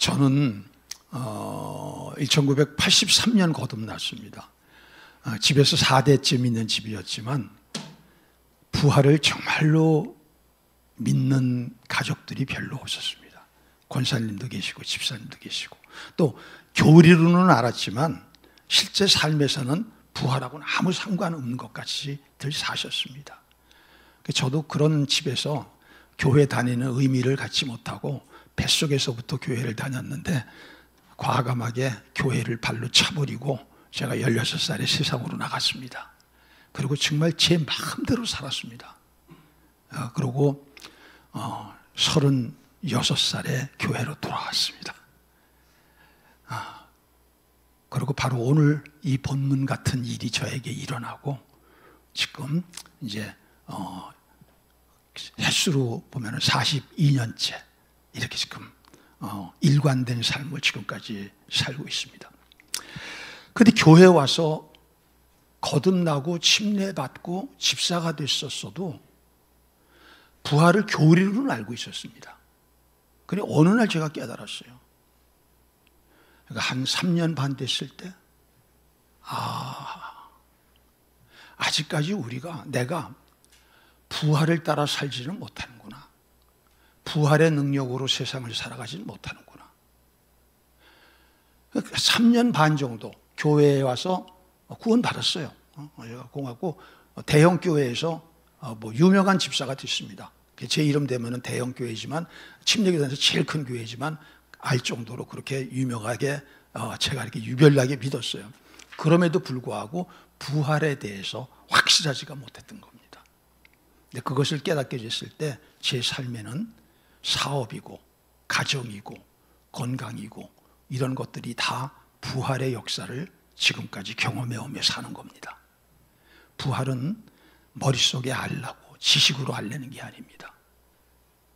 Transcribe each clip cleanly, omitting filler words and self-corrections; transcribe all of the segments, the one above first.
저는 1983년 거듭났습니다. 집에서 4대쯤 있는 집이었지만 부활을 정말로 믿는 가족들이 별로 없었습니다. 권사님도 계시고 집사님도 계시고 또 교리로는 알았지만 실제 삶에서는 부활하고는 아무 상관없는 것 같이 늘 사셨습니다. 저도 그런 집에서 교회 다니는 의미를 갖지 못하고 뱃속에서부터 교회를 다녔는데 과감하게 교회를 발로 차버리고 제가 16살에 세상으로 나갔습니다. 그리고 정말 제 마음대로 살았습니다. 그리고 36살에 교회로 돌아왔습니다. 그리고 바로 오늘 이 본문 같은 일이 저에게 일어나고 지금 이제 횟수로 보면 42년째 이렇게 지금 일관된 삶을 지금까지 살고 있습니다. 그런데 교회 와서 거듭나고 침례받고 집사가 됐었어도 부활을 교리로는 알고 있었습니다. 그런데 어느 날 제가 깨달았어요. 그러니까 한 3년 반 됐을 때 아직까지 내가 부활을 따라 살지는 못하는구나. 부활의 능력으로 세상을 살아가지는 못하는구나. 3년 반 정도 교회에 와서 구원 받았어요. 공하고 대형 교회에서 유명한 집사가 됐습니다. 제 이름 되면은 대형 교회지만 침례교단에서 제일 큰 교회지만 알 정도로 그렇게 유명하게 제가 이렇게 유별나게 믿었어요. 그럼에도 불구하고 부활에 대해서 확실하지가 못했던 겁니다. 근데 그것을 깨닫게 됐을 때 제 삶에는 사업이고 가정이고 건강이고 이런 것들이 다 부활의 역사를 지금까지 경험해 오며 사는 겁니다. 부활은 머릿속에 알라고 지식으로 알려는 게 아닙니다.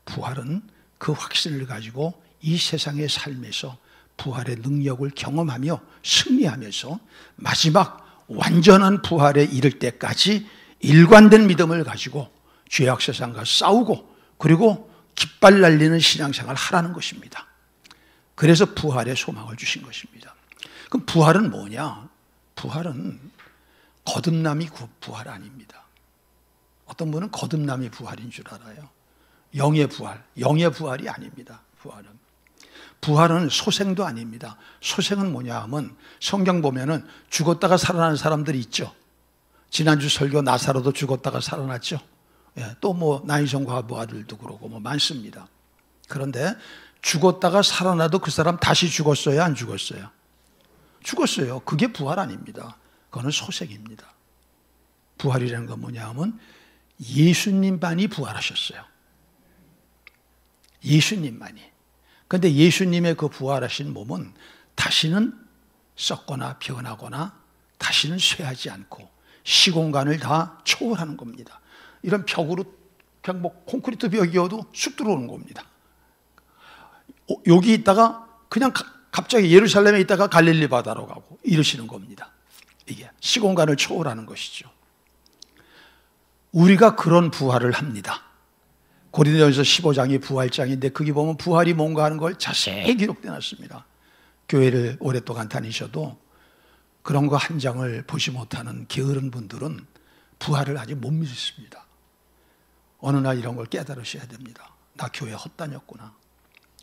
부활은 그 확신을 가지고 이 세상의 삶에서 부활의 능력을 경험하며 승리하면서 마지막 완전한 부활에 이를 때까지 일관된 믿음을 가지고 죄악 세상과 싸우고 그리고 깃발 날리는 신앙생활을 하라는 것입니다. 그래서 부활의 소망을 주신 것입니다. 그럼 부활은 뭐냐? 부활은 거듭남이 부활 아닙니다. 어떤 분은 거듭남이 부활인 줄 알아요. 영의 부활이 아닙니다. 부활은 소생도 아닙니다. 소생은 뭐냐 하면 성경 보면은 죽었다가 살아나는 사람들이 있죠. 지난주 설교 나사로도 죽었다가 살아났죠. 또 나인성 과부 아들도 그러고 많습니다. 그런데 죽었다가 살아나도 그 사람 다시 죽었어요? 안 죽었어요? 죽었어요. 그게 부활 아닙니다. 그거는 소생입니다. 부활이라는 건 뭐냐 하면 예수님만이 부활하셨어요. 예수님만이. 그런데 예수님의 그 부활하신 몸은 다시는 썩거나 변하거나 다시는 쇠하지 않고 시공간을 다 초월하는 겁니다. 이런 벽으로 그냥 콘크리트 벽이어도 쑥 들어오는 겁니다. 여기 있다가 그냥 갑자기 예루살렘에 있다가 갈릴리 바다로 가고 이러시는 겁니다. 이게 시공간을 초월하는 것이죠. 우리가 그런 부활을 합니다. 고린도전서 15장이 부활장인데 거기 보면 부활이 뭔가 하는 걸 자세히 기록되어 놨습니다. 교회를 오랫동안 다니셔도 그런 거 한 장을 보지 못하는 게으른 분들은 부활을 아직 못 믿습니다. 어느 날 이런 걸 깨달으셔야 됩니다. 나 교회 헛다녔구나.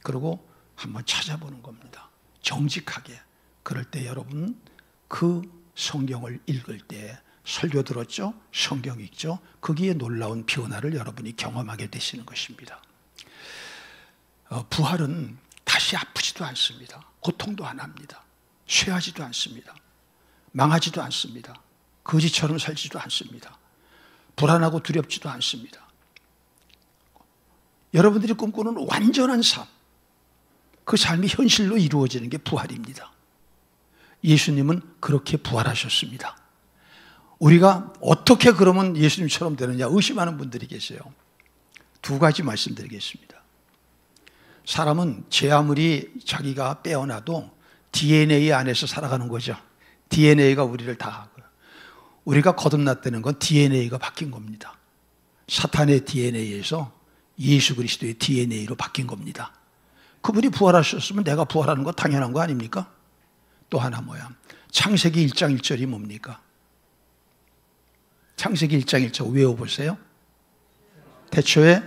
그리고 한번 찾아보는 겁니다. 정직하게. 그럴 때 여러분 그 성경을 읽을 때 설교 들었죠? 성경 읽죠? 거기에 놀라운 변화를 여러분이 경험하게 되시는 것입니다. 부활은 다시 아프지도 않습니다. 고통도 안 합니다. 쇠하지도 않습니다. 망하지도 않습니다. 거지처럼 살지도 않습니다. 불안하고 두렵지도 않습니다. 여러분들이 꿈꾸는 완전한 삶, 그 삶이 현실로 이루어지는 게 부활입니다. 예수님은 그렇게 부활하셨습니다. 우리가 어떻게 그러면 예수님처럼 되느냐 의심하는 분들이 계세요. 두 가지 말씀드리겠습니다. 사람은 제 아무리 자기가 빼어나도 DNA 안에서 살아가는 거죠. DNA가 우리를 다 하고요. 우리가 거듭났다는 건 DNA가 바뀐 겁니다. 사탄의 DNA에서 예수 그리스도의 DNA로 바뀐 겁니다. 그분이 부활하셨으면 내가 부활하는 거 당연한 거 아닙니까? 또 하나 뭐야? 창세기 1장 1절이 뭡니까? 창세기 1장 1절 외워보세요. 태초에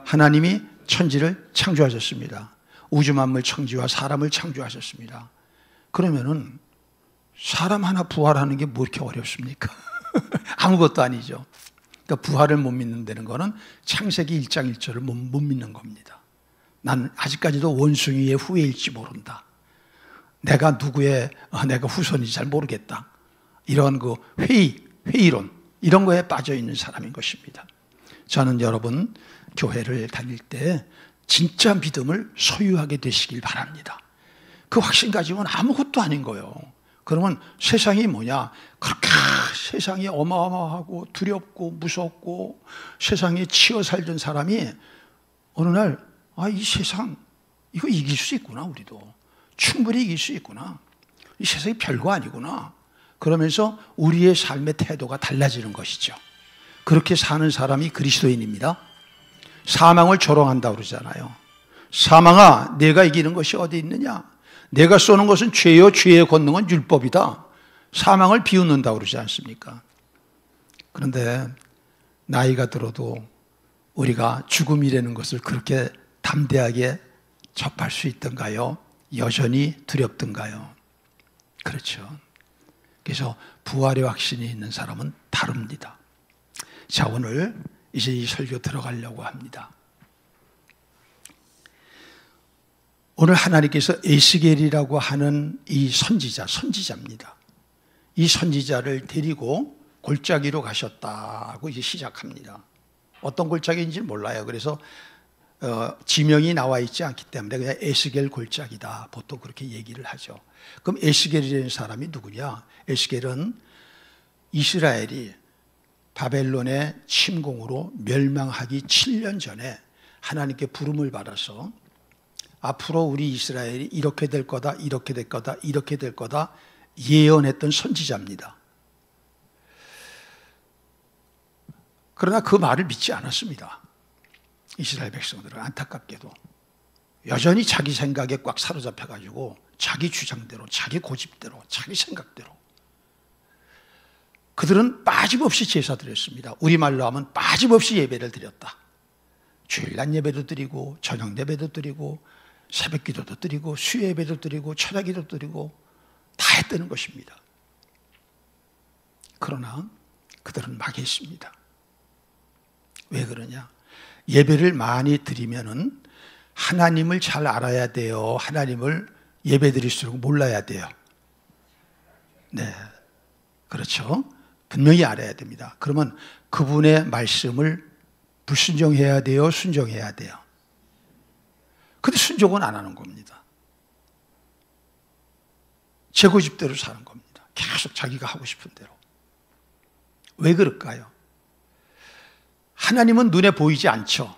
하나님이 천지를 창조하셨습니다. 우주 만물 천지와 사람을 창조하셨습니다. 그러면은 사람 하나 부활하는 게 뭐 이렇게 어렵습니까? 아무것도 아니죠. 그러니까 부활을 못 믿는다는 거는 창세기 1장 1절을 못 믿는 겁니다. 난 아직까지도 원숭이의 후예일지 모른다. 내가 누구의 내가 후손인지 잘 모르겠다. 이런 그 회의론 이런 거에 빠져 있는 사람인 것입니다. 저는 여러분 교회를 다닐 때 진짜 믿음을 소유하게 되시길 바랍니다. 그 확신 가지고는 아무것도 아닌 거예요. 그러면 세상이 뭐냐? 그렇게 세상이 어마어마하고 두렵고 무섭고 세상에 치여 살던 사람이 어느 날 이 세상 이거 이길 수 있구나. 우리도 충분히 이길 수 있구나. 이 세상이 별거 아니구나. 그러면서 우리의 삶의 태도가 달라지는 것이죠. 그렇게 사는 사람이 그리스도인입니다. 사망을 조롱한다고 그러잖아요. 사망아, 내가 이기는 것이 어디 있느냐? 내가 쏘는 것은 죄요, 죄의 권능은 율법이다. 사망을 비웃는다고 그러지 않습니까? 그런데 나이가 들어도 우리가 죽음이라는 것을 그렇게 담대하게 접할 수 있던가요? 여전히 두렵던가요? 그렇죠. 그래서 부활의 확신이 있는 사람은 다릅니다. 자, 오늘 이제 이 설교 들어가려고 합니다. 오늘 하나님께서 에스겔이라고 하는 이 선지자입니다. 이 선지자를 데리고 골짜기로 가셨다고 이제 시작합니다. 어떤 골짜기인지 몰라요. 그래서 지명이 나와 있지 않기 때문에 그냥 에스겔 골짜기다 보통 그렇게 얘기를 하죠. 그럼 에스겔이라는 사람이 누구냐? 에스겔은 이스라엘이 바벨론의 침공으로 멸망하기 7년 전에 하나님께 부름을 받아서 앞으로 우리 이스라엘이 이렇게 될 거다, 이렇게 될 거다, 이렇게 될 거다 예언했던 선지자입니다. 그러나 그 말을 믿지 않았습니다. 이스라엘 백성들은 안타깝게도 여전히 자기 생각에 꽉 사로잡혀가지고 자기 주장대로, 자기 고집대로, 자기 생각대로 그들은 빠짐없이 제사 드렸습니다. 우리말로 하면 빠짐없이 예배를 드렸다. 주일날 예배도 드리고 저녁 예배도 드리고 새벽 기도도 드리고 수요 예배도 드리고 철야 기도도 드리고 다 했다는 것입니다. 그러나 그들은 망했습니다. 왜 그러냐? 예배를 많이 드리면은 하나님을 잘 알아야 돼요. 하나님을 예배 드릴수록 몰라야 돼요. 네, 그렇죠. 분명히 알아야 됩니다. 그러면 그분의 말씀을 불순종해야 돼요? 순종해야 돼요? 근데 순종은 안 하는 겁니다. 제 고집대로 사는 겁니다. 계속 자기가 하고 싶은 대로. 왜 그럴까요? 하나님은 눈에 보이지 않죠.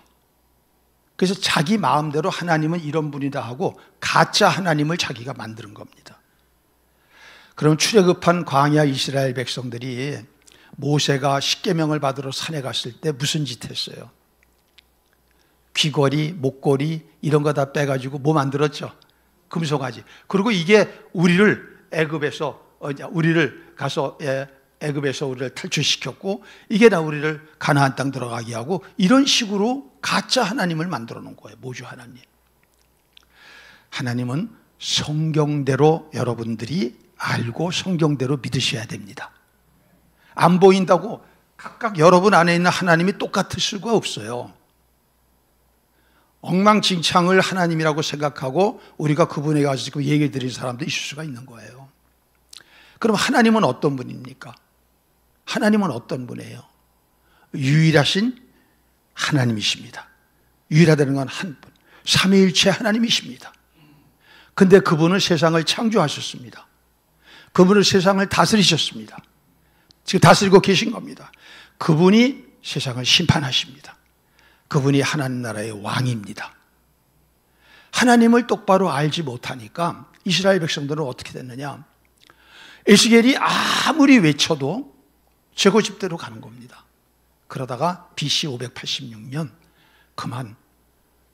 그래서 자기 마음대로 하나님은 이런 분이다 하고 가짜 하나님을 자기가 만드는 겁니다. 그럼 출애굽한 광야 이스라엘 백성들이 모세가 십계명을 받으러 산에 갔을 때 무슨 짓 했어요? 귀걸이, 목걸이 이런 거 다 빼가지고 뭐 만들었죠? 금송아지. 그리고 이게 우리를 애굽에서 우리를 탈출시켰고 이게 다 우리를 가나안 땅 들어가게 하고 이런 식으로 가짜 하나님을 만들어 놓은 거예요. 모주 하나님. 하나님은 성경대로 여러분들이 알고 성경대로 믿으셔야 됩니다. 안 보인다고 각각 여러분 안에 있는 하나님이 똑같을 수가 없어요. 엉망진창을 하나님이라고 생각하고 우리가 그분에게 가서 지금 얘기 드린 사람도 있을 수가 있는 거예요. 그럼 하나님은 어떤 분입니까? 하나님은 어떤 분이에요? 유일하신 하나님이십니다. 유일하다는 건 한 분, 삼위일체 하나님이십니다. 근데 그분은 세상을 창조하셨습니다. 그분은 세상을 다스리셨습니다. 지금 다스리고 계신 겁니다. 그분이 세상을 심판하십니다. 그분이 하나님 나라의 왕입니다. 하나님을 똑바로 알지 못하니까 이스라엘 백성들은 어떻게 됐느냐? 에스겔이 아무리 외쳐도 제 고집대로 가는 겁니다. 그러다가 BC 586년 그만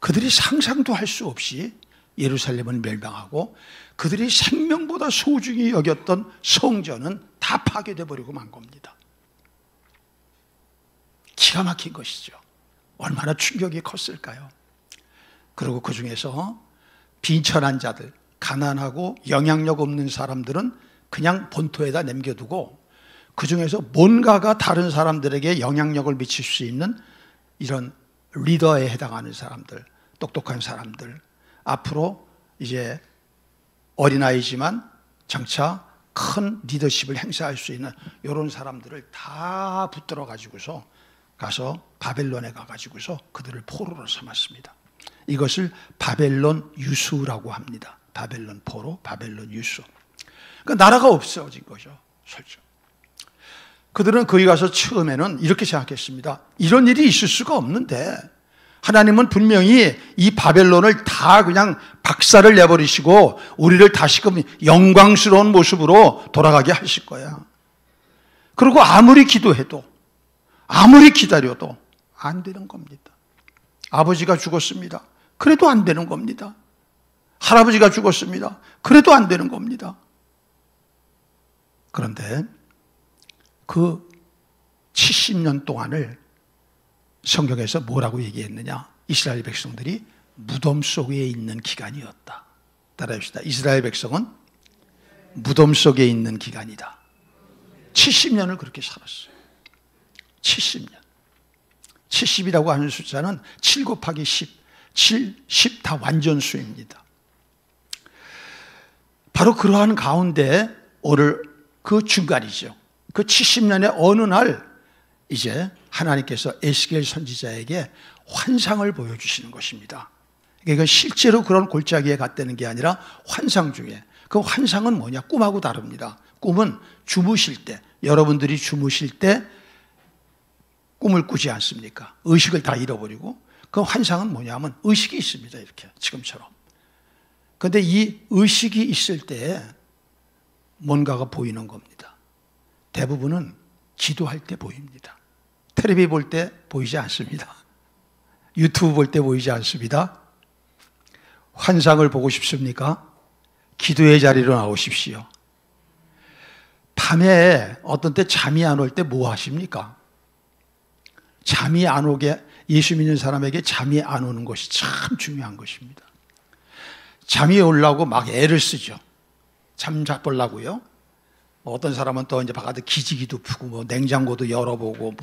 그들이 상상도 할 수 없이 예루살렘은 멸망하고 그들이 생명보다 소중히 여겼던 성전은 다 파괴돼 버리고 만 겁니다. 기가 막힌 것이죠. 얼마나 충격이 컸을까요? 그리고 그 중에서 빈천한 자들, 가난하고 영향력 없는 사람들은 그냥 본토에다 남겨두고 그 중에서 뭔가가 다른 사람들에게 영향력을 미칠 수 있는 이런 리더에 해당하는 사람들, 똑똑한 사람들, 앞으로 이제 어린아이지만 장차 큰 리더십을 행사할 수 있는 이런 사람들을 다 붙들어 가지고서 가서 바벨론에 가가지고서 그들을 포로로 삼았습니다. 이것을 바벨론 유수라고 합니다. 바벨론 포로, 바벨론 유수. 그러니까 나라가 없어진 거죠, 솔직히. 그들은 거기 가서 처음에는 이렇게 생각했습니다. 이런 일이 있을 수가 없는데 하나님은 분명히 이 바벨론을 다 그냥 박살을 내버리시고 우리를 다시금 영광스러운 모습으로 돌아가게 하실 거야. 그리고 아무리 기도해도 아무리 기다려도 안 되는 겁니다. 아버지가 죽었습니다. 그래도 안 되는 겁니다. 할아버지가 죽었습니다. 그래도 안 되는 겁니다. 그런데 그 70년 동안을 성경에서 뭐라고 얘기했느냐? 이스라엘 백성들이 무덤 속에 있는 기간이었다. 따라합시다. 이스라엘 백성은 무덤 속에 있는 기간이다. 70년을 그렇게 살았어요. 70년. 70이라고 하는 숫자는 7 곱하기 10, 10 다 완전수입니다. 바로 그러한 가운데 오늘 그 중간이죠. 그 70년의 어느 날 이제 하나님께서 에스겔 선지자에게 환상을 보여주시는 것입니다. 그러니까 실제로 그런 골짜기에 갔다는 게 아니라 환상 중에, 그 환상은 뭐냐? 꿈하고 다릅니다. 꿈은 주무실 때, 여러분들이 주무실 때 꿈을 꾸지 않습니까? 의식을 다 잃어버리고. 그 환상은 뭐냐면 의식이 있습니다. 이렇게 지금처럼. 그런데 이 의식이 있을 때 뭔가가 보이는 겁니다. 대부분은 기도할 때 보입니다. 텔레비 볼 때 보이지 않습니다. 유튜브 볼 때 보이지 않습니다. 환상을 보고 싶습니까? 기도의 자리로 나오십시오. 밤에 어떤 때 잠이 안 올 때 뭐 하십니까? 잠이 안 오게, 예수 믿는 사람에게 잠이 안 오는 것이 참 중요한 것입니다. 잠이 오려고 막 애를 쓰죠. 잠 잡으려고요. 어떤 사람은 또 이제 바깥에 기지기도 푸고, 뭐 냉장고도 열어보고,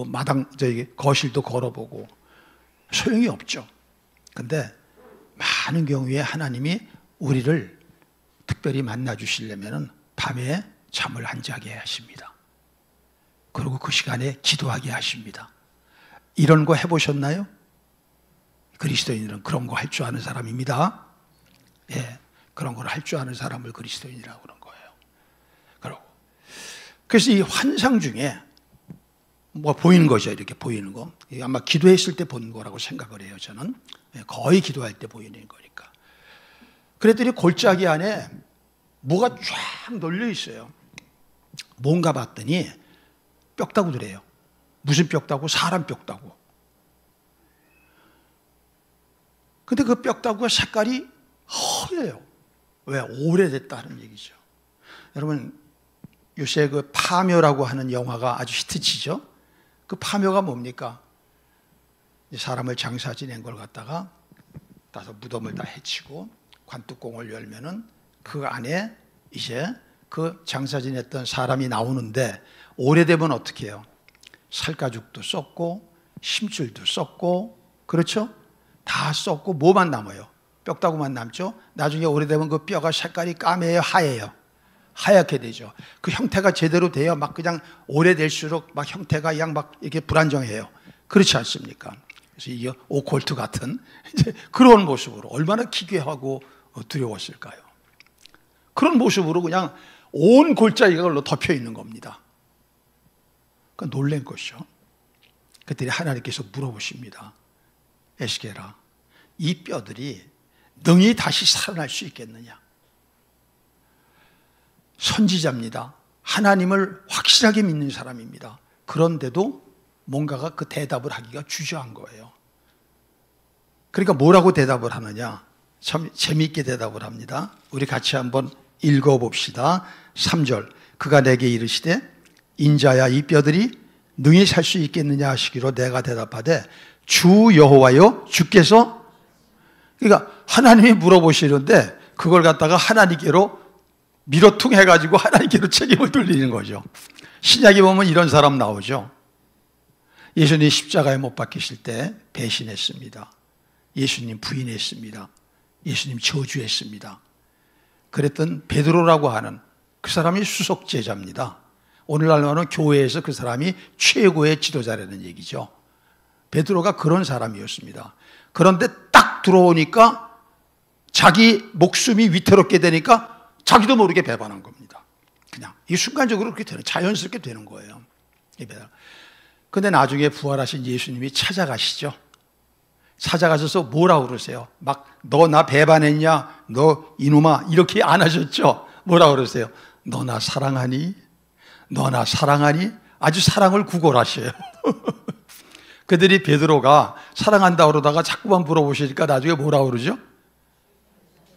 마당, 거실도 걸어보고, 소용이 없죠. 근데 많은 경우에 하나님이 우리를 특별히 만나주시려면 밤에 잠을 안 자게 하십니다. 그리고 그 시간에 기도하게 하십니다. 이런 거 해보셨나요? 그리스도인들은 그런 거 할 줄 아는 사람입니다. 예, 그런 걸 할 줄 아는 사람을 그리스도인이라고 그런 거예요. 그래서 이 환상 중에 뭐 보이는 거죠. 이렇게 보이는 거. 아마 기도했을 때 보는 거라고 생각을 해요, 저는. 거의 기도할 때 보이는 거니까. 그랬더니 골짜기 안에 뭐가 쫙 널려 있어요. 뭔가 봤더니 뼈다구들이에요. 무슨 뼈다구? 사람 뼈다구. 근데 그 뼈다구가 색깔이 허예요. 왜? 오래됐다는 얘기죠. 여러분, 요새 그 파묘라고 하는 영화가 아주 히트치죠. 그 파묘가 뭡니까? 사람을 장사 지낸 걸 갖다가 따서 무덤을 다 해치고 관뚜껑을 열면은 그 안에 이제 그 장사 지냈던 사람이 나오는데, 오래되면 어떻게 해요? 살가죽도 썩고 심줄도 썩고, 그렇죠? 다 썩고 뭐만 남아요? 뼈다구만 남죠. 나중에 오래되면 그 뼈가 색깔이 까매요, 하얘요. 하얗게 되죠. 그 형태가 제대로 돼요. 막 그냥 오래될수록 막 형태가 그냥 막 이렇게 불안정해요. 그렇지 않습니까? 그래서 이게 오컬트 같은 이제 그런 모습으로 얼마나 기괴하고 두려웠을까요? 그런 모습으로 그냥 온 골짜기가 그걸로 덮여 있는 겁니다. 그러니까 놀란 것이죠. 그랬더니 하나님께서 물어보십니다. 에스겔아, 이 뼈들이 능히 다시 살아날 수 있겠느냐? 선지자입니다. 하나님을 확실하게 믿는 사람입니다. 그런데도 뭔가가 그 대답을 하기가 주저한 거예요. 그러니까 뭐라고 대답을 하느냐? 참 재미있게 대답을 합니다. 우리 같이 한번 읽어봅시다. 3절. 그가 내게 이르시되 인자야 이 뼈들이 능히 살 수 있겠느냐 하시기로 내가 대답하되 주 여호와여 주께서, 그러니까 하나님이 물어보시는데 그걸 갖다가 하나님께로 밀어퉁 해가지고 하나님께로 책임을 돌리는 거죠. 신약에 보면 이런 사람 나오죠. 예수님 십자가에 못 박히실 때 배신했습니다. 예수님 부인했습니다. 예수님 저주했습니다. 그랬던 베드로라고 하는 그 사람이 수석 제자입니다. 오늘날로는 교회에서 그 사람이 최고의 지도자라는 얘기죠. 베드로가 그런 사람이었습니다. 그런데 딱 들어오니까 자기 목숨이 위태롭게 되니까 자기도 모르게 배반한 겁니다. 그냥 이 순간적으로 그렇게 되는, 자연스럽게 되는 거예요. 그런데 나중에 부활하신 예수님이 찾아가시죠. 찾아가셔서 뭐라고 그러세요? 막 너 나 배반했냐? 너 이놈아, 이렇게 안 하셨죠? 뭐라고 그러세요? 너 나 사랑하니? 너 나 사랑하니? 아주 사랑을 구걸하셔요. 그들이 베드로가 사랑한다 그러다가 자꾸만 물어보시니까 나중에 뭐라고 그러죠?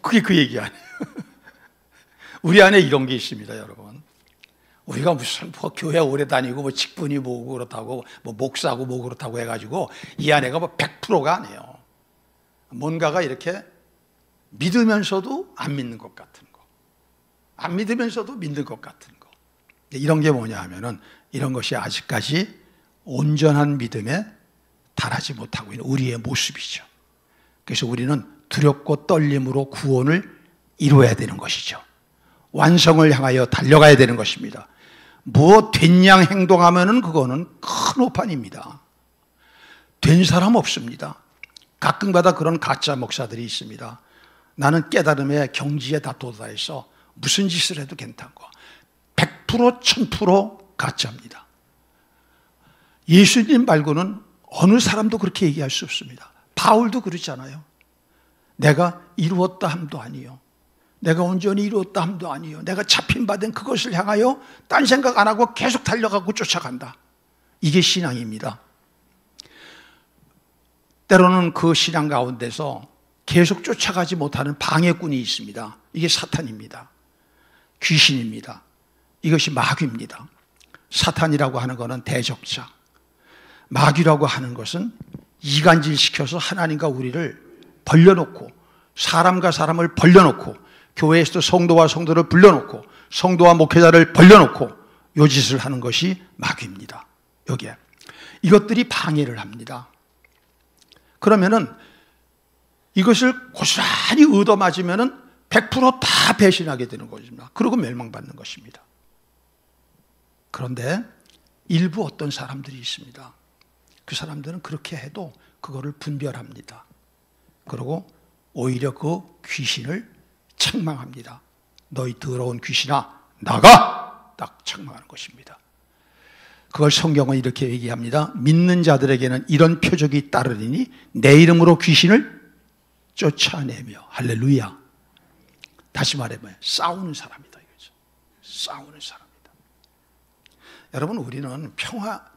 그게 그 얘기 아니에요. 우리 안에 이런 게 있습니다, 여러분. 우리가 무슨 뭐 교회 오래 다니고 뭐 직분이 뭐고 그렇다고 뭐 목사고 뭐 그렇다고 해가지고 이 안에가 뭐 100%가 아니에요. 뭔가가 이렇게 믿으면서도 안 믿는 것 같은 거, 안 믿으면서도 믿는 것 같은 거. 이런 게 뭐냐 하면은 이런 것이 아직까지 온전한 믿음에 달하지 못하고 있는 우리의 모습이죠. 그래서 우리는 두렵고 떨림으로 구원을 이루어야 되는 것이죠. 완성을 향하여 달려가야 되는 것입니다. 무엇 된 양 행동하면은 그거는 큰 오판입니다. 된 사람 없습니다. 가끔가다 그런 가짜 목사들이 있습니다. 나는 깨달음에 경지에 다 도달해서 무슨 짓을 해도 괜찮고 100% 1000% 가짜입니다. 예수님 말고는 어느 사람도 그렇게 얘기할 수 없습니다. 바울도 그러잖아요. 내가 이루었다 함도 아니요, 내가 온전히 이루었다 함도 아니요, 내가 잡힌 바 된 그것을 향하여 딴 생각 안 하고 계속 달려가고 쫓아간다. 이게 신앙입니다. 때로는 그 신앙 가운데서 계속 쫓아가지 못하는 방해꾼이 있습니다. 이게 사탄입니다. 귀신입니다. 이것이 마귀입니다. 사탄이라고 하는 것은 대적자, 마귀라고 하는 것은 이간질시켜서 하나님과 우리를 벌려놓고, 사람과 사람을 벌려놓고, 교회에서도 성도와 성도를 불러놓고 성도와 목회자를 벌려놓고 요 짓을 하는 것이 마귀입니다. 여기에 이것들이 방해를 합니다. 그러면은 이것을 고스란히 얻어맞으면은 100%다 배신하게 되는 것입니다. 그리고 멸망받는 것입니다. 그런데 일부 어떤 사람들이 있습니다. 그 사람들은 그렇게 해도 그거를 분별합니다. 그리고 오히려 그 귀신을 책망합니다. 너희 더러운 귀신아 나가! 딱 책망하는 것입니다. 그걸 성경은 이렇게 얘기합니다. 믿는 자들에게는 이런 표적이 따르리니 내 이름으로 귀신을 쫓아내며. 할렐루야. 다시 말해봐요. 싸우는 사람이다 이거죠. 싸우는 사람이다. 여러분, 우리는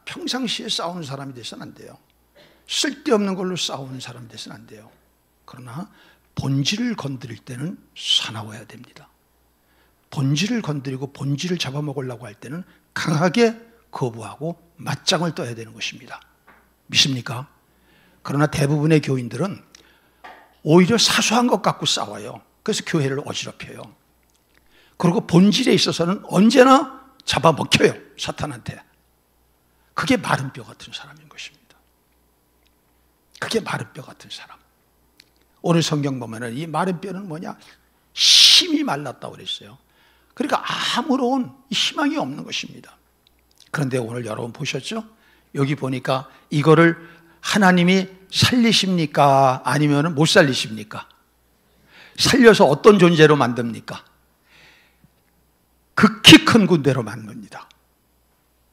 평상시에 싸우는 사람이 돼서는 안 돼요. 쓸데없는 걸로 싸우는 사람이 돼서는 안 돼요. 그러나 본질을 건드릴 때는 사나워야 됩니다. 본질을 건드리고 본질을 잡아먹으려고 할 때는 강하게 거부하고 맞짱을 떠야 되는 것입니다. 믿습니까? 그러나 대부분의 교인들은 오히려 사소한 것 갖고 싸워요. 그래서 교회를 어지럽혀요. 그리고 본질에 있어서는 언제나 잡아먹혀요, 사탄한테. 그게 마른 뼈 같은 사람인 것입니다. 그게 마른 뼈 같은 사람. 오늘 성경 보면은 이 마른 뼈는 뭐냐? 심이 말랐다고 그랬어요. 그러니까 아무런 희망이 없는 것입니다. 그런데 오늘 여러분 보셨죠? 여기 보니까 이거를 하나님이 살리십니까? 아니면 못 살리십니까? 살려서 어떤 존재로 만듭니까? 극히 큰 군대로 만듭니다.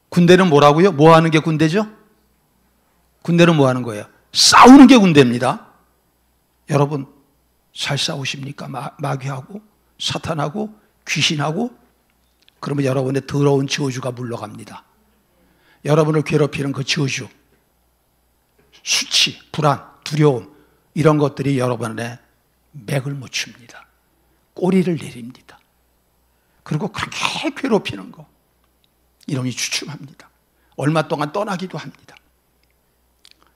군대는 뭐라고요? 뭐 하는 게 군대죠? 군대는 뭐 하는 거예요? 싸우는 게 군대입니다. 여러분, 잘 싸우십니까? 마귀하고, 사탄하고, 귀신하고? 그러면 여러분의 더러운 저주가 물러갑니다. 여러분을 괴롭히는 그 저주, 수치, 불안, 두려움, 이런 것들이 여러분 안에 맥을 못 춥니다. 꼬리를 내립니다. 그리고 그렇게 괴롭히는 거, 이놈이 주춤합니다. 얼마 동안 떠나기도 합니다.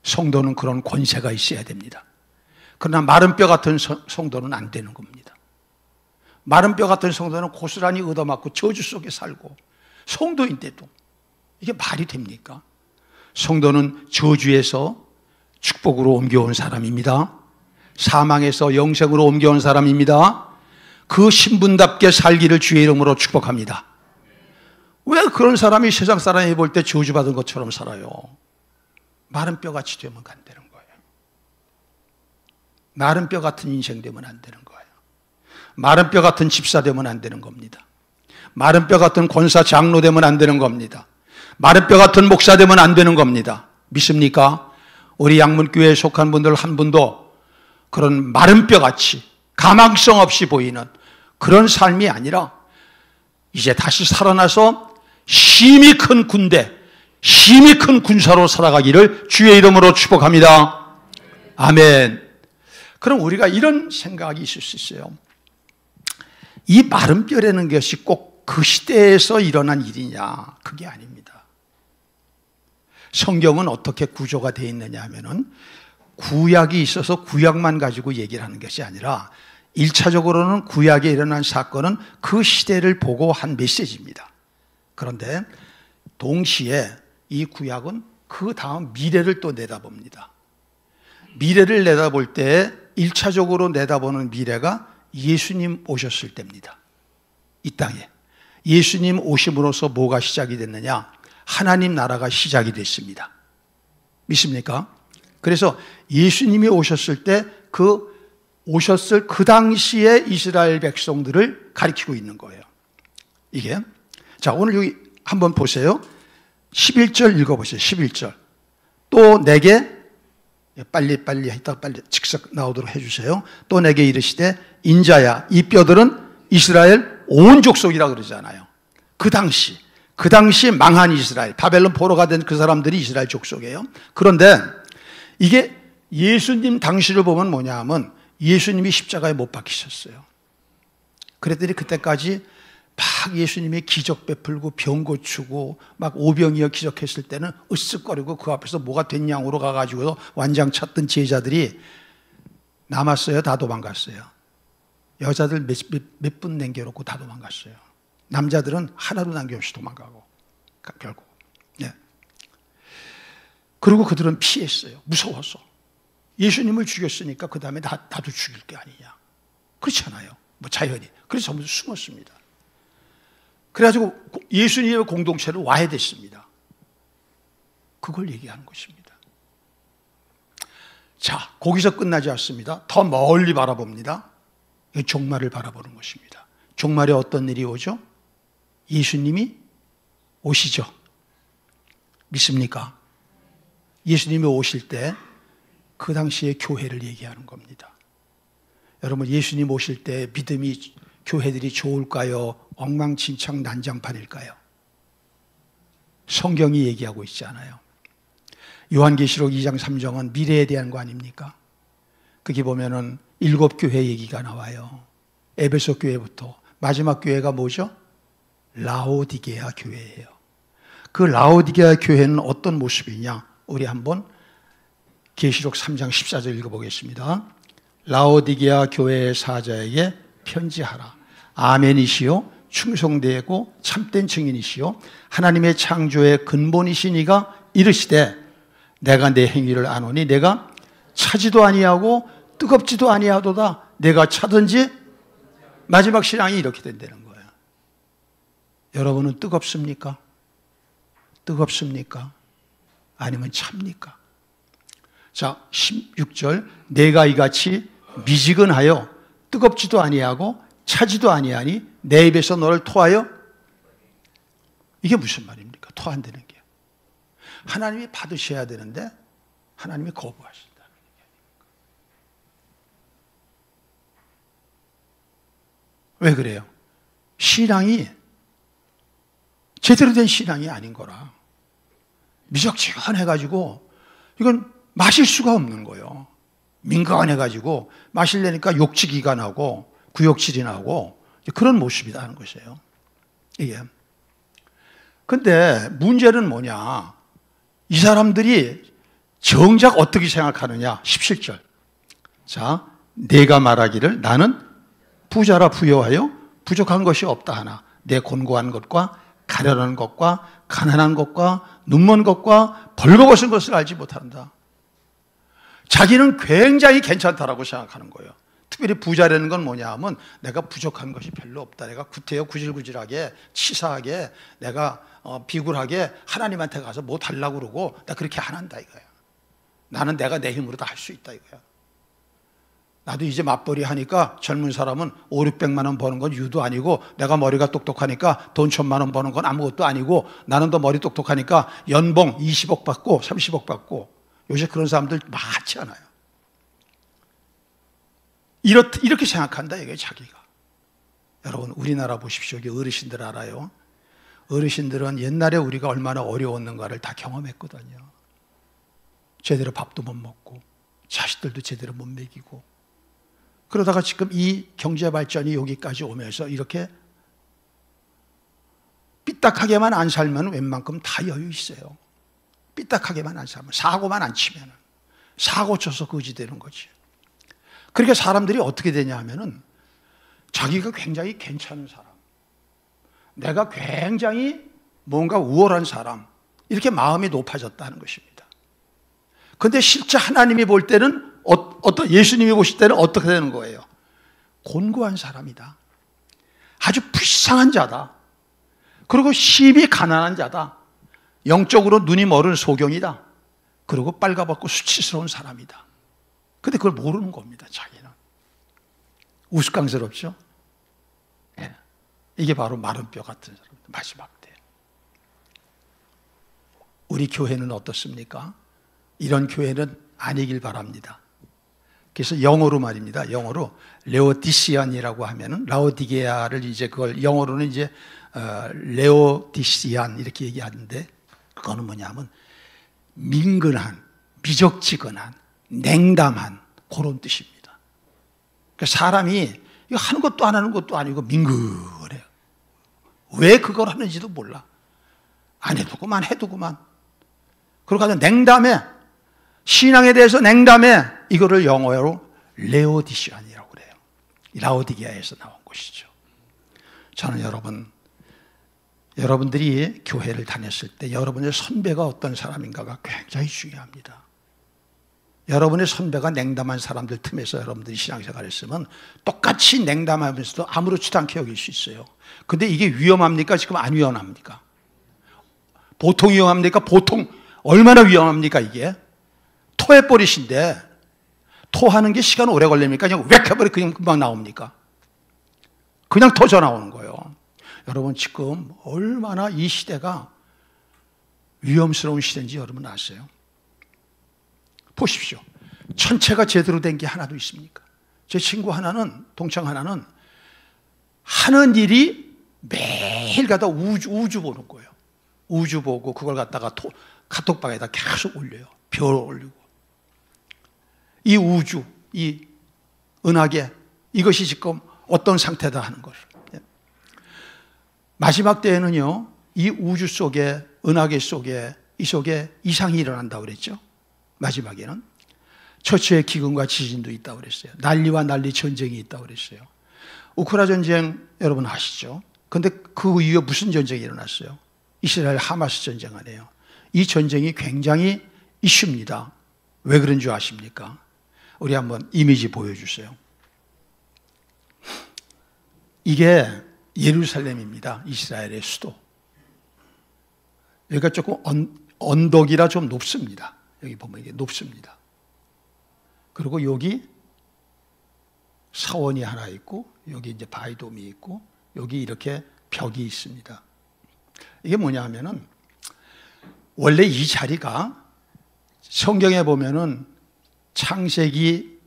성도는 그런 권세가 있어야 됩니다. 그러나 마른 뼈 같은 성도는 안 되는 겁니다. 마른 뼈 같은 성도는 고스란히 얻어맞고 저주 속에 살고, 성도인데도 이게 말이 됩니까? 성도는 저주에서 축복으로 옮겨온 사람입니다. 사망에서 영생으로 옮겨온 사람입니다. 그 신분답게 살기를 주의 이름으로 축복합니다. 왜 그런 사람이 세상 사람이 볼 때 저주받은 것처럼 살아요? 마른 뼈같이 되면 안 되는 거예요. 마른 뼈 같은 인생 되면 안 되는 거예요. 마른 뼈 같은 집사 되면 안 되는 겁니다. 마른 뼈 같은 권사 장로 되면 안 되는 겁니다. 마른 뼈 같은 목사 되면 안 되는 겁니다. 믿습니까? 우리 양문교회에 속한 분들 한 분도 그런 마른 뼈같이 가망성 없이 보이는 그런 삶이 아니라 이제 다시 살아나서 힘이 큰 군대, 힘이 큰 군사로 살아가기를 주의 이름으로 축복합니다. 아멘. 그럼 우리가 이런 생각이 있을 수 있어요. 이 마른 뼈라는 것이 꼭 그 시대에서 일어난 일이냐? 그게 아닙니다. 성경은 어떻게 구조가 되어 있느냐 하면은 구약이 있어서 구약만 가지고 얘기를 하는 것이 아니라 1차적으로는 구약에 일어난 사건은 그 시대를 보고 한 메시지입니다. 그런데 동시에 이 구약은 그 다음 미래를 또 내다봅니다. 미래를 내다볼 때 1차적으로 내다보는 미래가 예수님 오셨을 때입니다. 이 땅에 예수님 오심으로써 뭐가 시작이 됐느냐? 하나님 나라가 시작이 됐습니다. 믿습니까? 그래서 예수님이 오셨을 때 오셨을 그 당시에 이스라엘 백성들을 가리키고 있는 거예요. 이게. 자, 오늘 여기 한번 보세요. 11절 읽어보세요. 11절. 또 내게, 빨리 했다가 빨리 직접 나오도록 해주세요. 또 내게 이르시되 인자야, 이 뼈들은 이스라엘 온 족속이라 그러잖아요. 그 당시 망한 이스라엘, 바벨론 포로가 된 그 사람들이 이스라엘 족속이에요. 그런데 이게 예수님 당시를 보면 뭐냐 하면 예수님이 십자가에 못 박히셨어요. 그랬더니 그때까지 막 예수님이 기적 베풀고 병 고치고 막 오병이어 기적했을 때는 으쓱거리고 그 앞에서 뭐가 된 양으로 가가지고 완장 찾던 제자들이 남았어요? 다 도망갔어요? 여자들 몇 분 남겨놓고 다 도망갔어요. 남자들은 하나도 남김없이 도망가고 결국. 네. 그리고 그들은 피했어요. 무서워서. 예수님을 죽였으니까 그 다음에 나도 죽일 게 아니냐. 그렇잖아요. 뭐 자연히. 그래서 전부 숨었습니다. 그래가지고 예수님의 공동체를 와해됐습니다. 그걸 얘기하는 것입니다. 자, 거기서 끝나지 않습니다. 더 멀리 바라봅니다. 종말을 바라보는 것입니다. 종말에 어떤 일이 오죠? 예수님이 오시죠. 믿습니까? 예수님이 오실 때 그 당시의 교회를 얘기하는 겁니다. 여러분, 예수님 오실 때 믿음이 교회들이 좋을까요? 엉망진창 난장판일까요? 성경이 얘기하고 있지 않아요. 요한계시록 2장 3장은 미래에 대한 거 아닙니까? 거기 보면은 7교회 얘기가 나와요. 에베소 교회부터. 마지막 교회가 뭐죠? 라오디게아 교회예요. 그 라오디게아 교회는 어떤 모습이냐? 우리 한번 계시록 3장 14절 읽어보겠습니다. 라오디게아 교회의 사자에게 편지하라. 아멘이시요 충성되고 참된 증인이시요 하나님의 창조의 근본이시니가 이르시되 내가 내 행위를 아노니 내가 차지도 아니하고 뜨겁지도 아니하도다. 내가 차든지. 마지막 신앙이 이렇게 된다는 거예요. 여러분은 뜨겁습니까? 뜨겁습니까? 아니면 찹니까? 자, 16절. 내가 이같이 미지근하여 뜨겁지도 아니하고 차지도 아니하니 내 입에서 너를 토하여. 이게 무슨 말입니까? 토한다는 게. 하나님이 받으셔야 되는데 하나님이 거부하신다는 게. 왜 그래요? 신앙이 제대로 된 신앙이 아닌 거라. 미적지근해가지고 이건 마실 수가 없는 거예요. 민감해가지고 마시려니까 욕지기가 나고 구역질이 나고 그런 모습이다 하는 것이에요. 이게. 근데 문제는 뭐냐? 이 사람들이 정작 어떻게 생각하느냐? 17절. 자, 내가 말하기를 나는 부자라 부여하여 부족한 것이 없다 하나 내 곤고한 것과 가련한 것과 가난한 것과 눈먼 것과 벌거벗은 것을 알지 못한다. 자기는 굉장히 괜찮다라고 생각하는 거예요. 특별히 부자라는 건 뭐냐 하면 내가 부족한 것이 별로 없다. 내가 구태여 구질구질하게 치사하게 내가 비굴하게 하나님한테 가서 뭐 달라고 그러고 나 그렇게 안 한다 이거야. 나는 내가 내 힘으로 다 할 수 있다 이거야. 나도 이제 맞벌이 하니까 젊은 사람은 5, 600만 원 버는 건 유도 아니고 내가 머리가 똑똑하니까 돈 1000만 원 버는 건 아무것도 아니고 나는 더 머리 똑똑하니까 연봉 20억 받고 30억 받고 요새 그런 사람들 많지 않아요. 이렇게 생각한다 이게 자기가. 여러분 우리나라 보십시오. 여기 어르신들 알아요? 어르신들은 옛날에 우리가 얼마나 어려웠는가를 다 경험했거든요. 제대로 밥도 못 먹고 자식들도 제대로 못 먹이고 그러다가 지금 이 경제 발전이 여기까지 오면서 이렇게 삐딱하게만 안 살면 웬만큼 다 여유 있어요. 삐딱하게만 안 살면 사고만 안 치면 사고 쳐서 거지 되는 거지. 그러니까 사람들이 어떻게 되냐 하면은 자기가 굉장히 괜찮은 사람, 내가 굉장히 뭔가 우월한 사람 이렇게 마음이 높아졌다는 것입니다. 그런데 실제 하나님이 볼 때는 예수님이 보실 때는 어떻게 되는 거예요? 곤고한 사람이다. 아주 불쌍한 자다. 그리고 심히 가난한 자다. 영적으로 눈이 멀은 소경이다. 그리고 빨가벗고 수치스러운 사람이다. 근데 그걸 모르는 겁니다, 자기는. 우스꽝스럽죠? 네. 이게 바로 마른 뼈 같은 사람, 마지막 때. 우리 교회는 어떻습니까? 이런 교회는 아니길 바랍니다. 그래서 영어로 말입니다. 영어로 레오디시안이라고 하면은 라오디게아를 이제 그걸 영어로는 이제 레오디시안 이렇게 얘기하는데 그거는 뭐냐면 민근한, 미적지근한, 냉담한 그런 뜻입니다. 그러니까 사람이 이거 하는 것도 안 하는 것도 아니고 민근해요. 왜 그걸 하는지도 몰라. 안 해두고만 해두고만. 그러고 가서 냉담해. 신앙에 대해서 냉담해. 이거를 영어로 레오디시안이라고 그래요. 라오디게아에서 나온 것이죠. 저는 여러분들이 교회를 다녔을 때 여러분의 선배가 어떤 사람인가가 굉장히 중요합니다. 여러분의 선배가 냉담한 사람들 틈에서 여러분들이 신앙생활을 했으면 똑같이 냉담하면서도 아무렇지도 않게 여길 수 있어요. 근데 이게 위험합니까? 지금 안 위험합니까? 보통 위험합니까? 보통 얼마나 위험합니까 이게? 토해버리신데 토하는 게 시간 오래 걸립니까? 그냥 웩 해버리 그냥 금방 나옵니까? 그냥 터져 나오는 거예요. 여러분 지금 얼마나 이 시대가 위험스러운 시대인지 여러분 아세요? 보십시오. 천체가 제대로 된 게 하나도 있습니까? 제 친구 하나는, 동창 하나는 하는 일이 매일 가다 우주 보는 거예요. 우주 보고 그걸 갖다가 카톡방에다 계속 올려요. 별 올리고. 이 우주, 이 은하계, 이것이 지금 어떤 상태다 하는 것을. 마지막 때에는요, 이 우주 속에, 은하계 속에, 이 속에 이상이 일어난다고 그랬죠. 마지막에는. 처처의 기근과 지진도 있다고 그랬어요. 난리와 난리 전쟁이 있다고 그랬어요. 우크라 전쟁 여러분 아시죠? 근데 그 이후에 무슨 전쟁이 일어났어요? 이스라엘 하마스 전쟁 아니에요. 이 전쟁이 굉장히 이슈입니다. 왜 그런 줄 아십니까? 우리 한번 이미지 보여주세요. 이게 예루살렘입니다. 이스라엘의 수도. 여기가 조금 언덕이라 좀 높습니다. 여기 보면 이게 높습니다. 그리고 여기 사원이 하나 있고 여기 이제 바위돔이 있고 여기 이렇게 벽이 있습니다. 이게 뭐냐 하면은 원래 이 자리가 성경에 보면은 창세기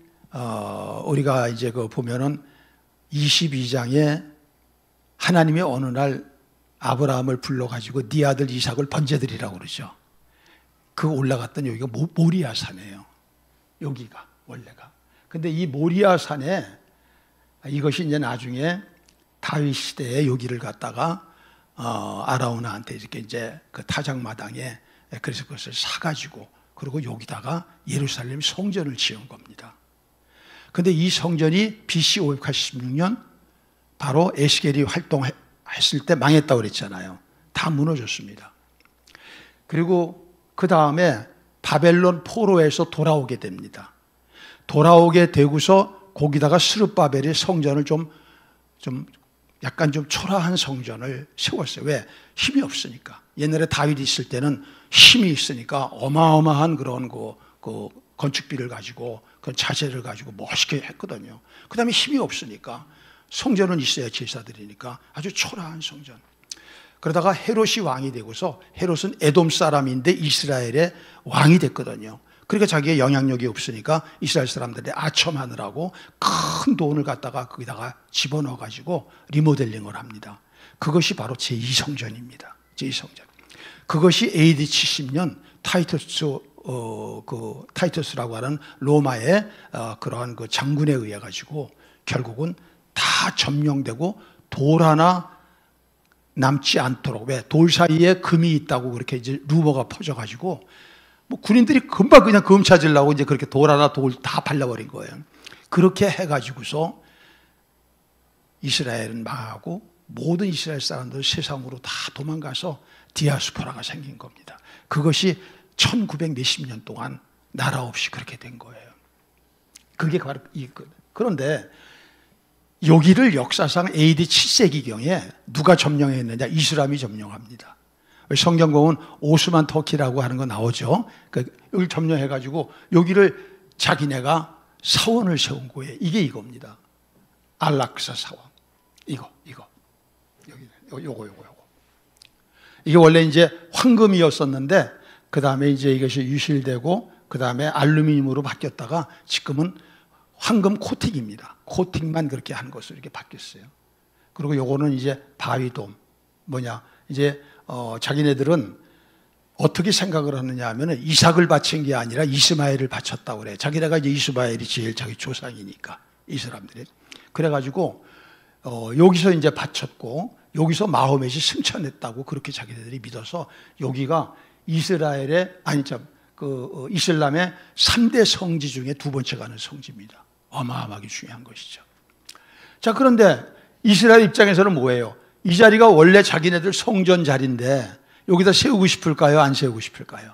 우리가 이제 그 보면은 22장에 하나님이 어느 날 아브라함을 불러가지고 네 아들 이삭을 번제드리라고 그러죠. 그 올라갔던 여기가 모리아 산이에요. 여기가 원래가. 근데 이 모리아 산에 이것이 이제 나중에 다윗 시대에 여기를 갖다가 아라우나한테 이렇게 이제 그 타작마당에 그래서 그것을 사가지고 그리고 여기다가 예루살렘 성전을 지은 겁니다. 근데 이 성전이 BC 586년 바로 에스겔이 활동했을 때 망했다고 그랬잖아요. 다 무너졌습니다. 그리고 그 다음에 바벨론 포로에서 돌아오게 됩니다. 돌아오게 되고서 거기다가 스룹바벨이 성전을 약간 좀 초라한 성전을 세웠어요. 왜? 힘이 없으니까. 옛날에 다윗이 있을 때는 힘이 있으니까 어마어마한 그런 그 건축비를 가지고 그런 자재를 가지고 멋있게 했거든요. 그 다음에 힘이 없으니까 성전은 있어야 제사드리니까 아주 초라한 성전. 그러다가 헤롯이 왕이 되고서 헤롯은 에돔 사람인데 이스라엘의 왕이 됐거든요. 그러니까 자기의 영향력이 없으니까 이스라엘 사람들이 아첨하느라고 큰 돈을 갖다가 거기다가 집어넣어 가지고 리모델링을 합니다. 그것이 바로 제2성전입니다. 제2성전. 그것이 AD 70년 타이투스라고 하는 로마의 그러한 그 장군에 의해 가지고 결국은 다 점령되고 돌 하나 남지 않도록, 왜? 돌 사이에 금이 있다고 그렇게 이제 루머가 퍼져가지고 뭐 군인들이 금방 그냥 금 찾으려고 이제 그렇게 돌 하나 돌 다 발라버린 거예요. 그렇게 해가지고서 이스라엘은 망하고 모든 이스라엘 사람들 세상으로 다 도망가서 디아스포라가 생긴 겁니다. 그것이 1900 몇십 년 동안 나라 없이 그렇게 된 거예요. 그게 바로 그런데 여기를 역사상 AD 7세기경에 누가 점령했느냐? 이슬람이 점령합니다. 성경 보면 오스만 터키라고 하는 거 나오죠. 여기를 점령해가지고 여기를 자기네가 사원을 세운 거예요. 이게 이겁니다. 알락사 사원. 이거. 요거. 이게 원래 이제 황금이었었는데 그 다음에 이제 이것이 유실되고 그 다음에 알루미늄으로 바뀌었다가 지금은 황금 코팅입니다. 코팅만 그렇게 한 것으로 이렇게 바뀌었어요. 그리고 요거는 이제 바위돔. 이제 자기네들은 어떻게 생각을 하느냐 하면은 이삭을 바친 게 아니라 이스마엘을 바쳤다고 그래요. 자기네가 이제 이스마엘이 제일 자기 조상이니까 이 사람들이. 그래가지고 여기서 이제 바쳤고 여기서 마호멧이 승천했다고 그렇게 자기네들이 믿어서 여기가 이스라엘의 이슬람의 3대 성지 중에 두 번째 가는 성지입니다. 어마어마하게 중요한 것이죠. 자, 그런데 이스라엘 입장에서는 뭐예요? 이 자리가 원래 자기네들 성전 자리인데 여기다 세우고 싶을까요? 안 세우고 싶을까요?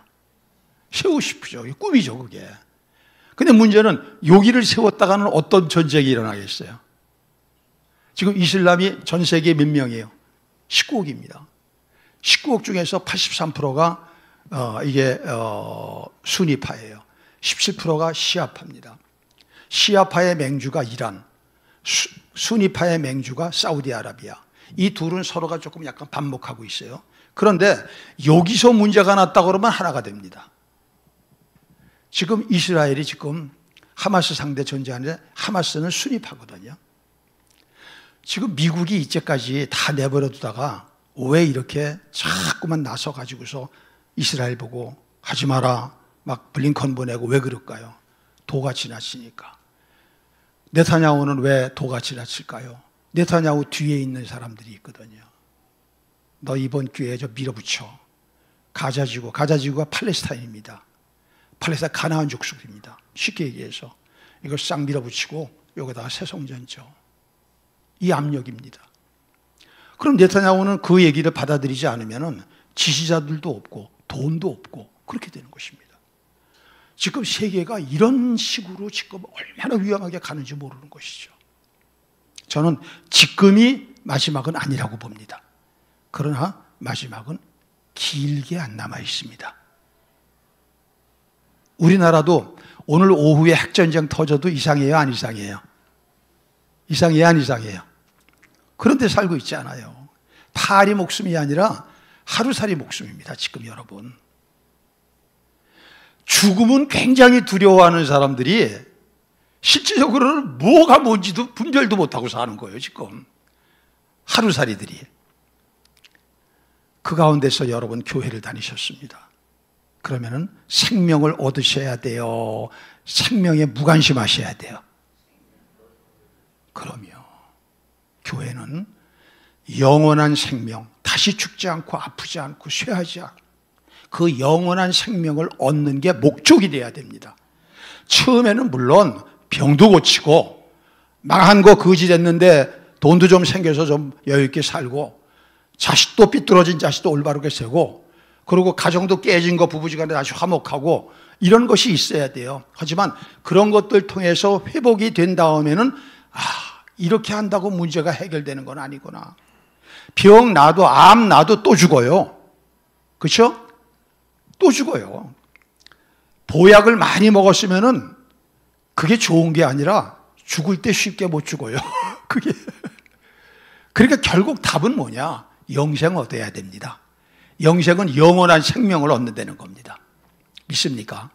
세우고 싶죠. 꿈이죠, 그게. 근데 문제는 여기를 세웠다가는 어떤 전쟁이 일어나겠어요? 지금 이슬람이 전 세계에 몇 명이에요? 19억입니다. 19억 중에서 83%가 이게 수니파예요. 17%가 시아파입니다. 시아파의 맹주가 이란, 수니파의 맹주가 사우디아라비아. 이 둘은 서로가 조금 약간 반목하고 있어요. 그런데 여기서 문제가 났다 그러면 하나가 됩니다. 지금 이스라엘이 지금 하마스 상대 전쟁하는데 하마스는 수니파거든요. 지금 미국이 이제까지 다 내버려 두다가 왜 이렇게 자꾸만 나서 가지고서 이스라엘 보고 하지 마라 막 블링컨 보내고 왜 그럴까요? 도가 지나치니까. 네타냐후는 왜 도가 지나칠까요? 네타냐후 뒤에 있는 사람들이 있거든요. 너 이번 기회에 저 밀어붙여. 가자지구가 팔레스타인입니다. 팔레스타인 가나안 족속입니다. 쉽게 얘기해서 이걸 싹 밀어붙이고 여기다가 새 성전 져. 이 압력입니다. 그럼 네타냐후는 그 얘기를 받아들이지 않으면 지지자들도 없고 돈도 없고 그렇게 되는 것입니다. 지금 세계가 이런 식으로 지금 얼마나 위험하게 가는지 모르는 것이죠. 저는 지금이 마지막은 아니라고 봅니다. 그러나 마지막은 길게 안 남아 있습니다. 우리나라도 오늘 오후에 핵전쟁 터져도 이상해요, 안 이상해요? 이상해요, 안 이상해요? 그런데 살고 있지 않아요. 파리 목숨이 아니라 하루살이 목숨입니다, 지금 여러분. 죽음은 굉장히 두려워하는 사람들이 실질적으로는 뭐가 뭔지도 분별도 못하고 사는 거예요, 지금. 하루살이들이. 그 가운데서 여러분 교회를 다니셨습니다. 그러면은 생명을 얻으셔야 돼요. 생명에 무관심하셔야 돼요. 그러면 교회는 영원한 생명, 다시 죽지 않고 아프지 않고 쇠하지 않고 그 영원한 생명을 얻는 게 목적이 돼야 됩니다. 처음에는 물론 병도 고치고 망한 거 거지됐는데 돈도 좀 생겨서 좀 여유 있게 살고 자식도 삐뚤어진 자식도 올바르게 세고 그리고 가정도 깨진 거 부부지간에 다시 화목하고 이런 것이 있어야 돼요. 하지만 그런 것들 통해서 회복이 된 다음에는 이렇게 한다고 문제가 해결되는 건 아니구나. 병 나도 암 나도 또 죽어요. 그렇죠? 또 죽어요. 보약을 많이 먹었으면은 그게 좋은 게 아니라 죽을 때 쉽게 못 죽어요. 그게. 그러니까 결국 답은 뭐냐? 영생 얻어야 됩니다. 영생은 영원한 생명을 얻는다는 겁니다. 믿습니까?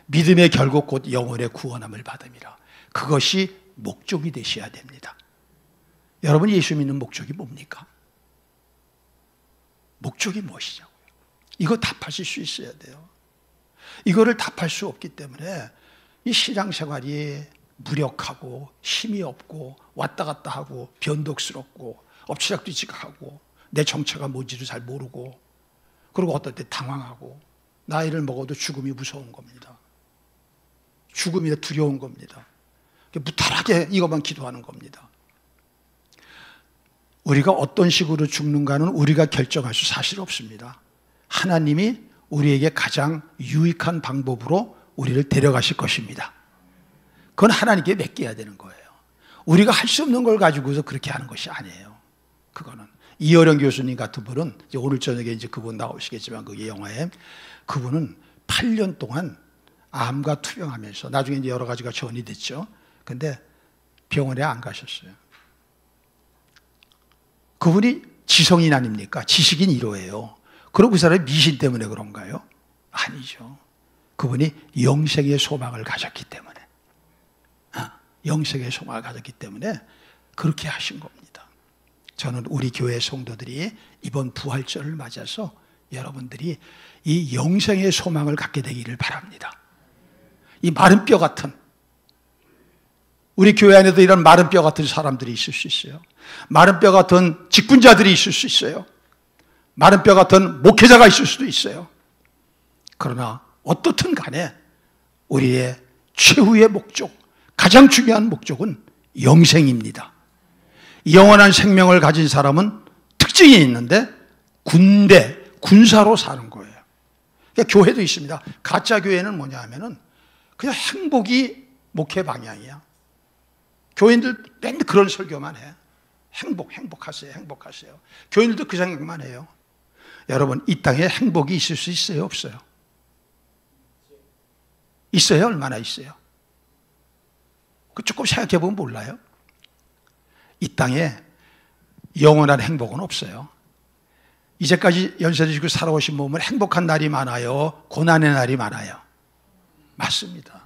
믿음의 결국 곧 영혼의 구원함을 받음이라. 그것이 목적이 되셔야 됩니다. 여러분 예수 믿는 목적이 뭡니까? 목적이 무엇이냐고요? 이거 답하실 수 있어야 돼요. 이거를 답할 수 없기 때문에 이 신앙생활이 무력하고 힘이 없고 왔다 갔다 하고 변덕스럽고 엎치락뒤치락하고 내 정체가 뭔지도 잘 모르고 그리고 어떨 때 당황하고 나이를 먹어도 죽음이 무서운 겁니다. 죽음이 두려운 겁니다. 무탈하게 이것만 기도하는 겁니다. 우리가 어떤 식으로 죽는가는 우리가 결정할 수 사실 없습니다. 하나님이 우리에게 가장 유익한 방법으로 우리를 데려가실 것입니다. 그건 하나님께 맡겨야 되는 거예요. 우리가 할 수 없는 걸 가지고서 그렇게 하는 것이 아니에요. 그거는 이어령 교수님 같은 분은 이제 오늘 저녁에 이제 그분 나오시겠지만 그게 영화에 그분은 8년 동안 암과 투병하면서 나중에 이제 여러 가지가 전이 됐죠. 근데 병원에 안 가셨어요. 그분이 지성인 아닙니까? 지식인 1호예요. 그럼 그 사람이 미신 때문에 그런가요? 아니죠. 그분이 영생의 소망을 가졌기 때문에 영생의 소망을 가졌기 때문에 그렇게 하신 겁니다. 저는 우리 교회 성도들이 이번 부활절을 맞아서 여러분들이 이 영생의 소망을 갖게 되기를 바랍니다. 이 마른 뼈 같은 우리 교회 안에도 이런 마른 뼈 같은 사람들이 있을 수 있어요. 마른 뼈 같은 직분자들이 있을 수 있어요. 마른 뼈 같은 목회자가 있을 수도 있어요. 그러나 어떻든 간에 우리의 최후의 목적, 가장 중요한 목적은 영생입니다. 영원한 생명을 가진 사람은 특징이 있는데 군사로 사는 거예요. 그러니까 교회도 있습니다. 가짜 교회는 뭐냐 하면은 그냥 행복이 목회 방향이야. 교인들 맨날 그런 설교만 해. 행복하세요. 교인들도 그 생각만 해요. 여러분, 이 땅에 행복이 있을 수 있어요? 없어요? 있어요? 얼마나 있어요? 그 조금 생각해보면 몰라요? 이 땅에 영원한 행복은 없어요. 이제까지 연세드시고 살아오신 몸은 행복한 날이 많아요? 고난의 날이 많아요? 맞습니다.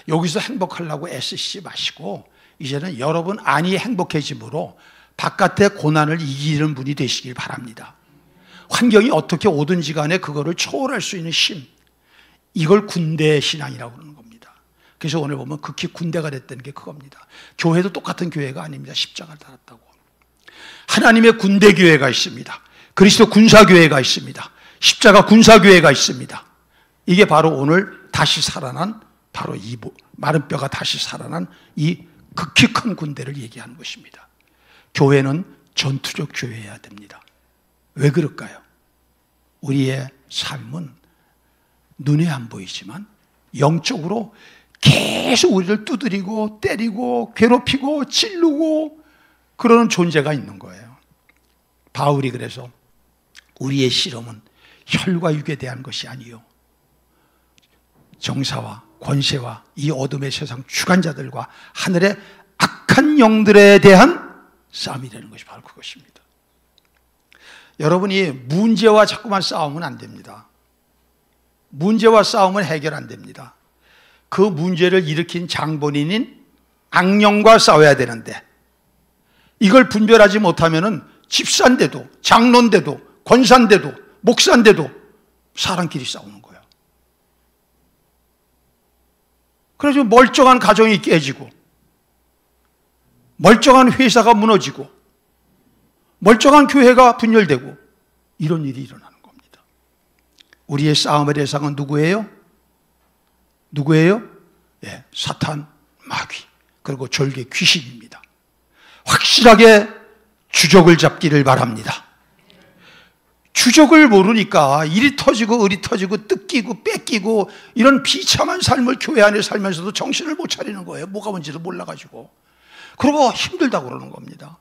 여기서 행복하려고 애쓰시지 마시고 이제는 여러분 안이 행복해짐으로 바깥의 고난을 이기는 분이 되시길 바랍니다. 환경이 어떻게 오든지 간에 그거를 초월할 수 있는 힘, 이걸 군대 신앙이라고 그러는 겁니다. 그래서 오늘 보면 극히 군대가 됐다는 게 그겁니다. 교회도 똑같은 교회가 아닙니다. 십자가를 달았다고. 하나님의 군대 교회가 있습니다. 그리스도 군사교회가 있습니다. 십자가 군사교회가 있습니다. 이게 바로 오늘 다시 살아난 바로 이 마른 뼈가 다시 살아난 이 극히 큰 군대를 얘기하는 것입니다. 교회는 전투적 교회여야 됩니다. 왜 그럴까요? 우리의 삶은 눈에 안 보이지만 영적으로 계속 우리를 두드리고 때리고 괴롭히고 찌르고 그러는 존재가 있는 거예요. 바울이 그래서 우리의 실험은 혈과 육에 대한 것이 아니요 정사와 권세와 이 어둠의 세상 주관자들과 하늘의 악한 영들에 대한 싸움이라는 것이 바로 그것입니다. 여러분이 문제와 자꾸만 싸우면 안 됩니다. 문제와 싸우면 해결 안 됩니다. 그 문제를 일으킨 장본인인 악령과 싸워야 되는데 이걸 분별하지 못하면은 집사인데도 장로인데도 권사인데도 목사인데도 사람끼리 싸우는 거예요. 그래서 멀쩡한 가정이 깨지고, 멀쩡한 회사가 무너지고, 멀쩡한 교회가 분열되고, 이런 일이 일어나는 겁니다. 우리의 싸움의 대상은 누구예요? 누구예요? 예, 사탄, 마귀, 그리고 졸개 귀신입니다. 확실하게 주적을 잡기를 바랍니다. 주적을 모르니까 이리 터지고 의리 터지고 뜯기고 뺏기고 이런 비참한 삶을 교회 안에 살면서도 정신을 못 차리는 거예요. 뭐가 뭔지도 몰라가지고. 그리고 힘들다고 그러는 겁니다.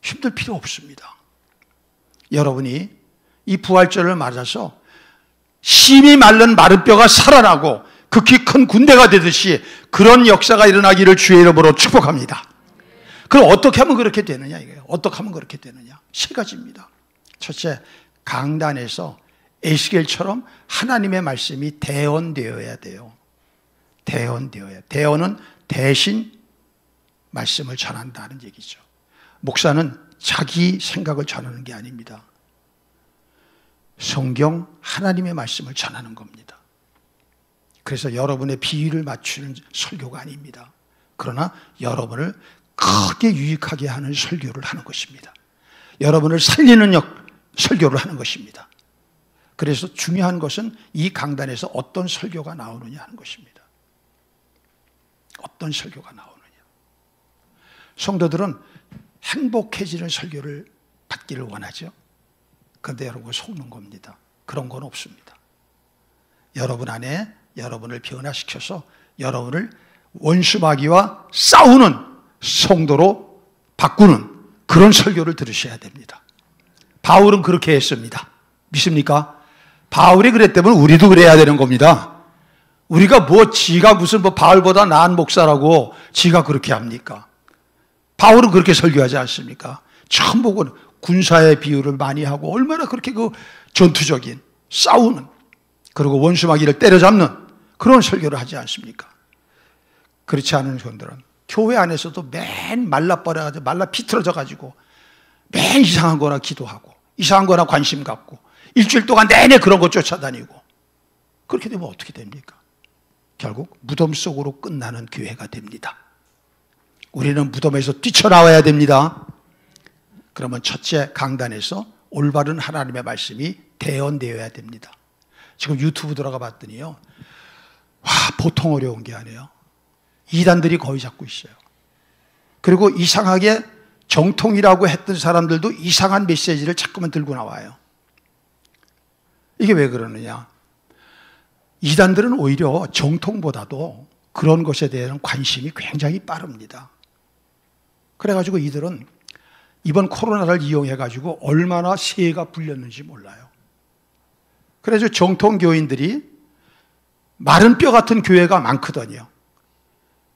힘들 필요 없습니다. 여러분이 이 부활절을 맞아서 심이 마른 마른 뼈가 살아나고 극히 큰 군대가 되듯이 그런 역사가 일어나기를 주의 이름으로 축복합니다. 그럼 어떻게 하면 그렇게 되느냐 이거예요. 어떻게 하면 그렇게 되느냐? 세 가지입니다. 첫째, 강단에서 에스겔처럼 하나님의 말씀이 대언되어야 돼요. 대언되어야. 대언은 대신 말씀을 전한다는 얘기죠. 목사는 자기 생각을 전하는 게 아닙니다. 성경 하나님의 말씀을 전하는 겁니다. 그래서 여러분의 비위를 맞추는 설교가 아닙니다. 그러나 여러분을 크게 유익하게 하는 설교를 하는 것입니다. 여러분을 살리는 설교를 하는 것입니다. 그래서 중요한 것은 이 강단에서 어떤 설교가 나오느냐 하는 것입니다. 어떤 설교가 나오느냐. 성도들은 행복해지는 설교를 받기를 원하죠. 그런데 여러분 속는 겁니다. 그런 건 없습니다. 여러분 안에 여러분을 변화시켜서 여러분을 원수마귀와 싸우는 성도로 바꾸는 그런 설교를 들으셔야 됩니다. 바울은 그렇게 했습니다. 믿습니까? 바울이 그랬다면 우리도 그래야 되는 겁니다. 우리가 지가 무슨 바울보다 나은 목사라고 지가 그렇게 합니까? 바울은 그렇게 설교하지 않습니까? 처음 보고 군사의 비유를 많이 하고 얼마나 그렇게 전투적인 싸우는, 그리고 원수마귀를 때려잡는 그런 설교를 하지 않습니까? 그렇지 않은 분들은 교회 안에서도 맨 말라버려가지고 말라 비틀어져가지고 맨 이상한 거나 기도하고 이상한 거나 관심 갖고 일주일 동안 내내 그런 거 쫓아다니고, 그렇게 되면 어떻게 됩니까? 결국 무덤 속으로 끝나는 교회가 됩니다. 우리는 무덤에서 뛰쳐나와야 됩니다. 그러면 첫째, 강단에서 올바른 하나님의 말씀이 대언되어야 됩니다. 지금 유튜브 들어가 봤더니요, 와, 보통 어려운 게 아니에요. 이단들이 거의 잡고 있어요. 그리고 이상하게 정통이라고 했던 사람들도 이상한 메시지를 자꾸만 들고 나와요. 이게 왜 그러느냐? 이단들은 오히려 정통보다도 그런 것에 대한 관심이 굉장히 빠릅니다. 그래가지고 이들은 이번 코로나를 이용해가지고 얼마나 세가 불렸는지 몰라요. 그래서 정통교인들이 마른 뼈 같은 교회가 많거든요.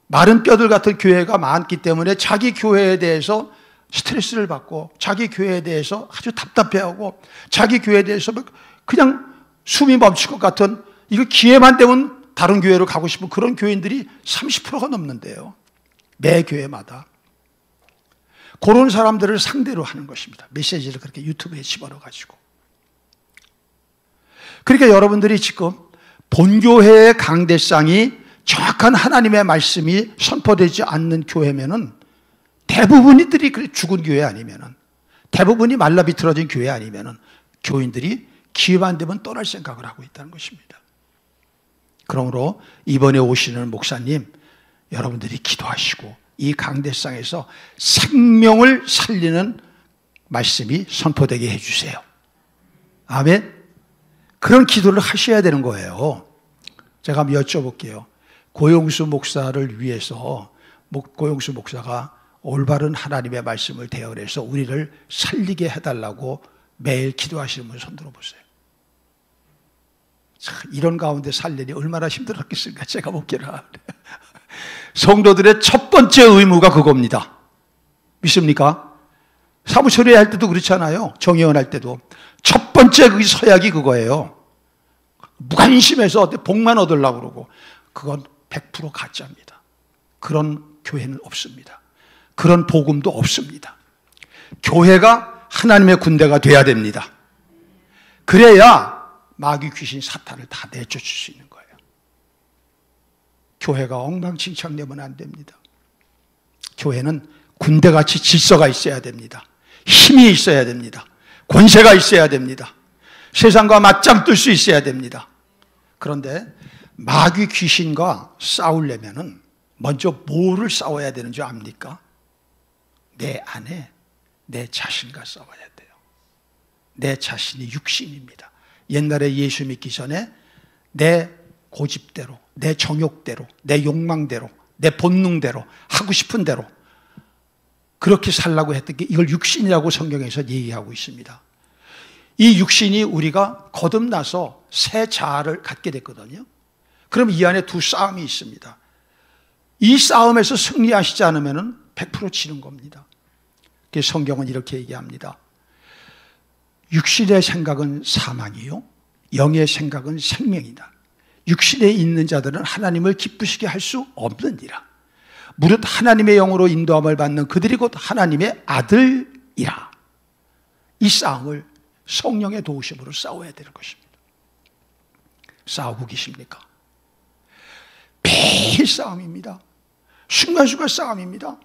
마른 뼈들 같은 교회가 많기 때문에 자기 교회에 대해서 스트레스를 받고 자기 교회에 대해서 아주 답답해하고 자기 교회에 대해서 그냥 숨이 멈출 것 같은, 이거 기회만 되면 다른 교회로 가고 싶은 그런 교인들이 30%가 넘는데요. 매 교회마다. 그런 사람들을 상대로 하는 것입니다. 메시지를 그렇게 유튜브에 집어넣어가지고. 그러니까 여러분들이 지금 본교회의 강대상이 정확한 하나님의 말씀이 선포되지 않는 교회면은, 대부분이들이 죽은 교회 아니면은, 대부분이 말라 비틀어진 교회 아니면은 교인들이 기회만 되면 떠날 생각을 하고 있다는 것입니다. 그러므로 이번에 오시는 목사님, 여러분들이 기도하시고 이 강대상에서 생명을 살리는 말씀이 선포되게 해주세요. 아멘. 그런 기도를 하셔야 되는 거예요. 제가 한번 여쭤볼게요. 고용수 목사를 위해서 고용수 목사가 올바른 하나님의 말씀을 대언해서 우리를 살리게 해달라고 매일 기도하시는 분 손 들어보세요. 자, 이런 가운데 살려니 얼마나 힘들었겠습니까? 제가 보기에는. 성도들의 첫 번째 의무가 그겁니다. 믿습니까? 사무처리 할 때도 그렇잖아요. 정의원 할 때도. 첫 번째 그 서약이 그거예요. 무관심해서 복만 얻으려고 그러고. 그건 100% 가짜입니다. 그런 교회는 없습니다. 그런 복음도 없습니다. 교회가 하나님의 군대가 돼야 됩니다. 그래야 마귀, 귀신, 사탄을 다 내쫓을 수 있는 거예요. 교회가 엉망진창되면 안 됩니다. 교회는 군대같이 질서가 있어야 됩니다. 힘이 있어야 됩니다. 권세가 있어야 됩니다. 세상과 맞짱 뜰 수 있어야 됩니다. 그런데 마귀 귀신과 싸우려면은 먼저 뭐를 싸워야 되는 줄 압니까? 내 안에 내 자신과 싸워야 돼요. 내 자신이 육신입니다. 옛날에 예수 믿기 전에 내 고집대로, 내 정욕대로, 내 욕망대로, 내 본능대로, 하고 싶은 대로 그렇게 살라고 했던 게 이걸 육신이라고 성경에서 얘기하고 있습니다. 이 육신이 우리가 거듭나서 새 자아를 갖게 됐거든요. 그럼 이 안에 두 싸움이 있습니다. 이 싸움에서 승리하시지 않으면 100% 지는 겁니다. 그래서 성경은 이렇게 얘기합니다. 육신의 생각은 사망이요 영의 생각은 생명이다. 육신에 있는 자들은 하나님을 기쁘시게 할 수 없느니라. 무릇 하나님의 영으로 인도함을 받는 그들이 곧 하나님의 아들이라. 이 싸움을 성령의 도우심으로 싸워야 되는 것입니다. 싸우고 계십니까? 매일 싸움입니다. 순간순간 싸움입니다.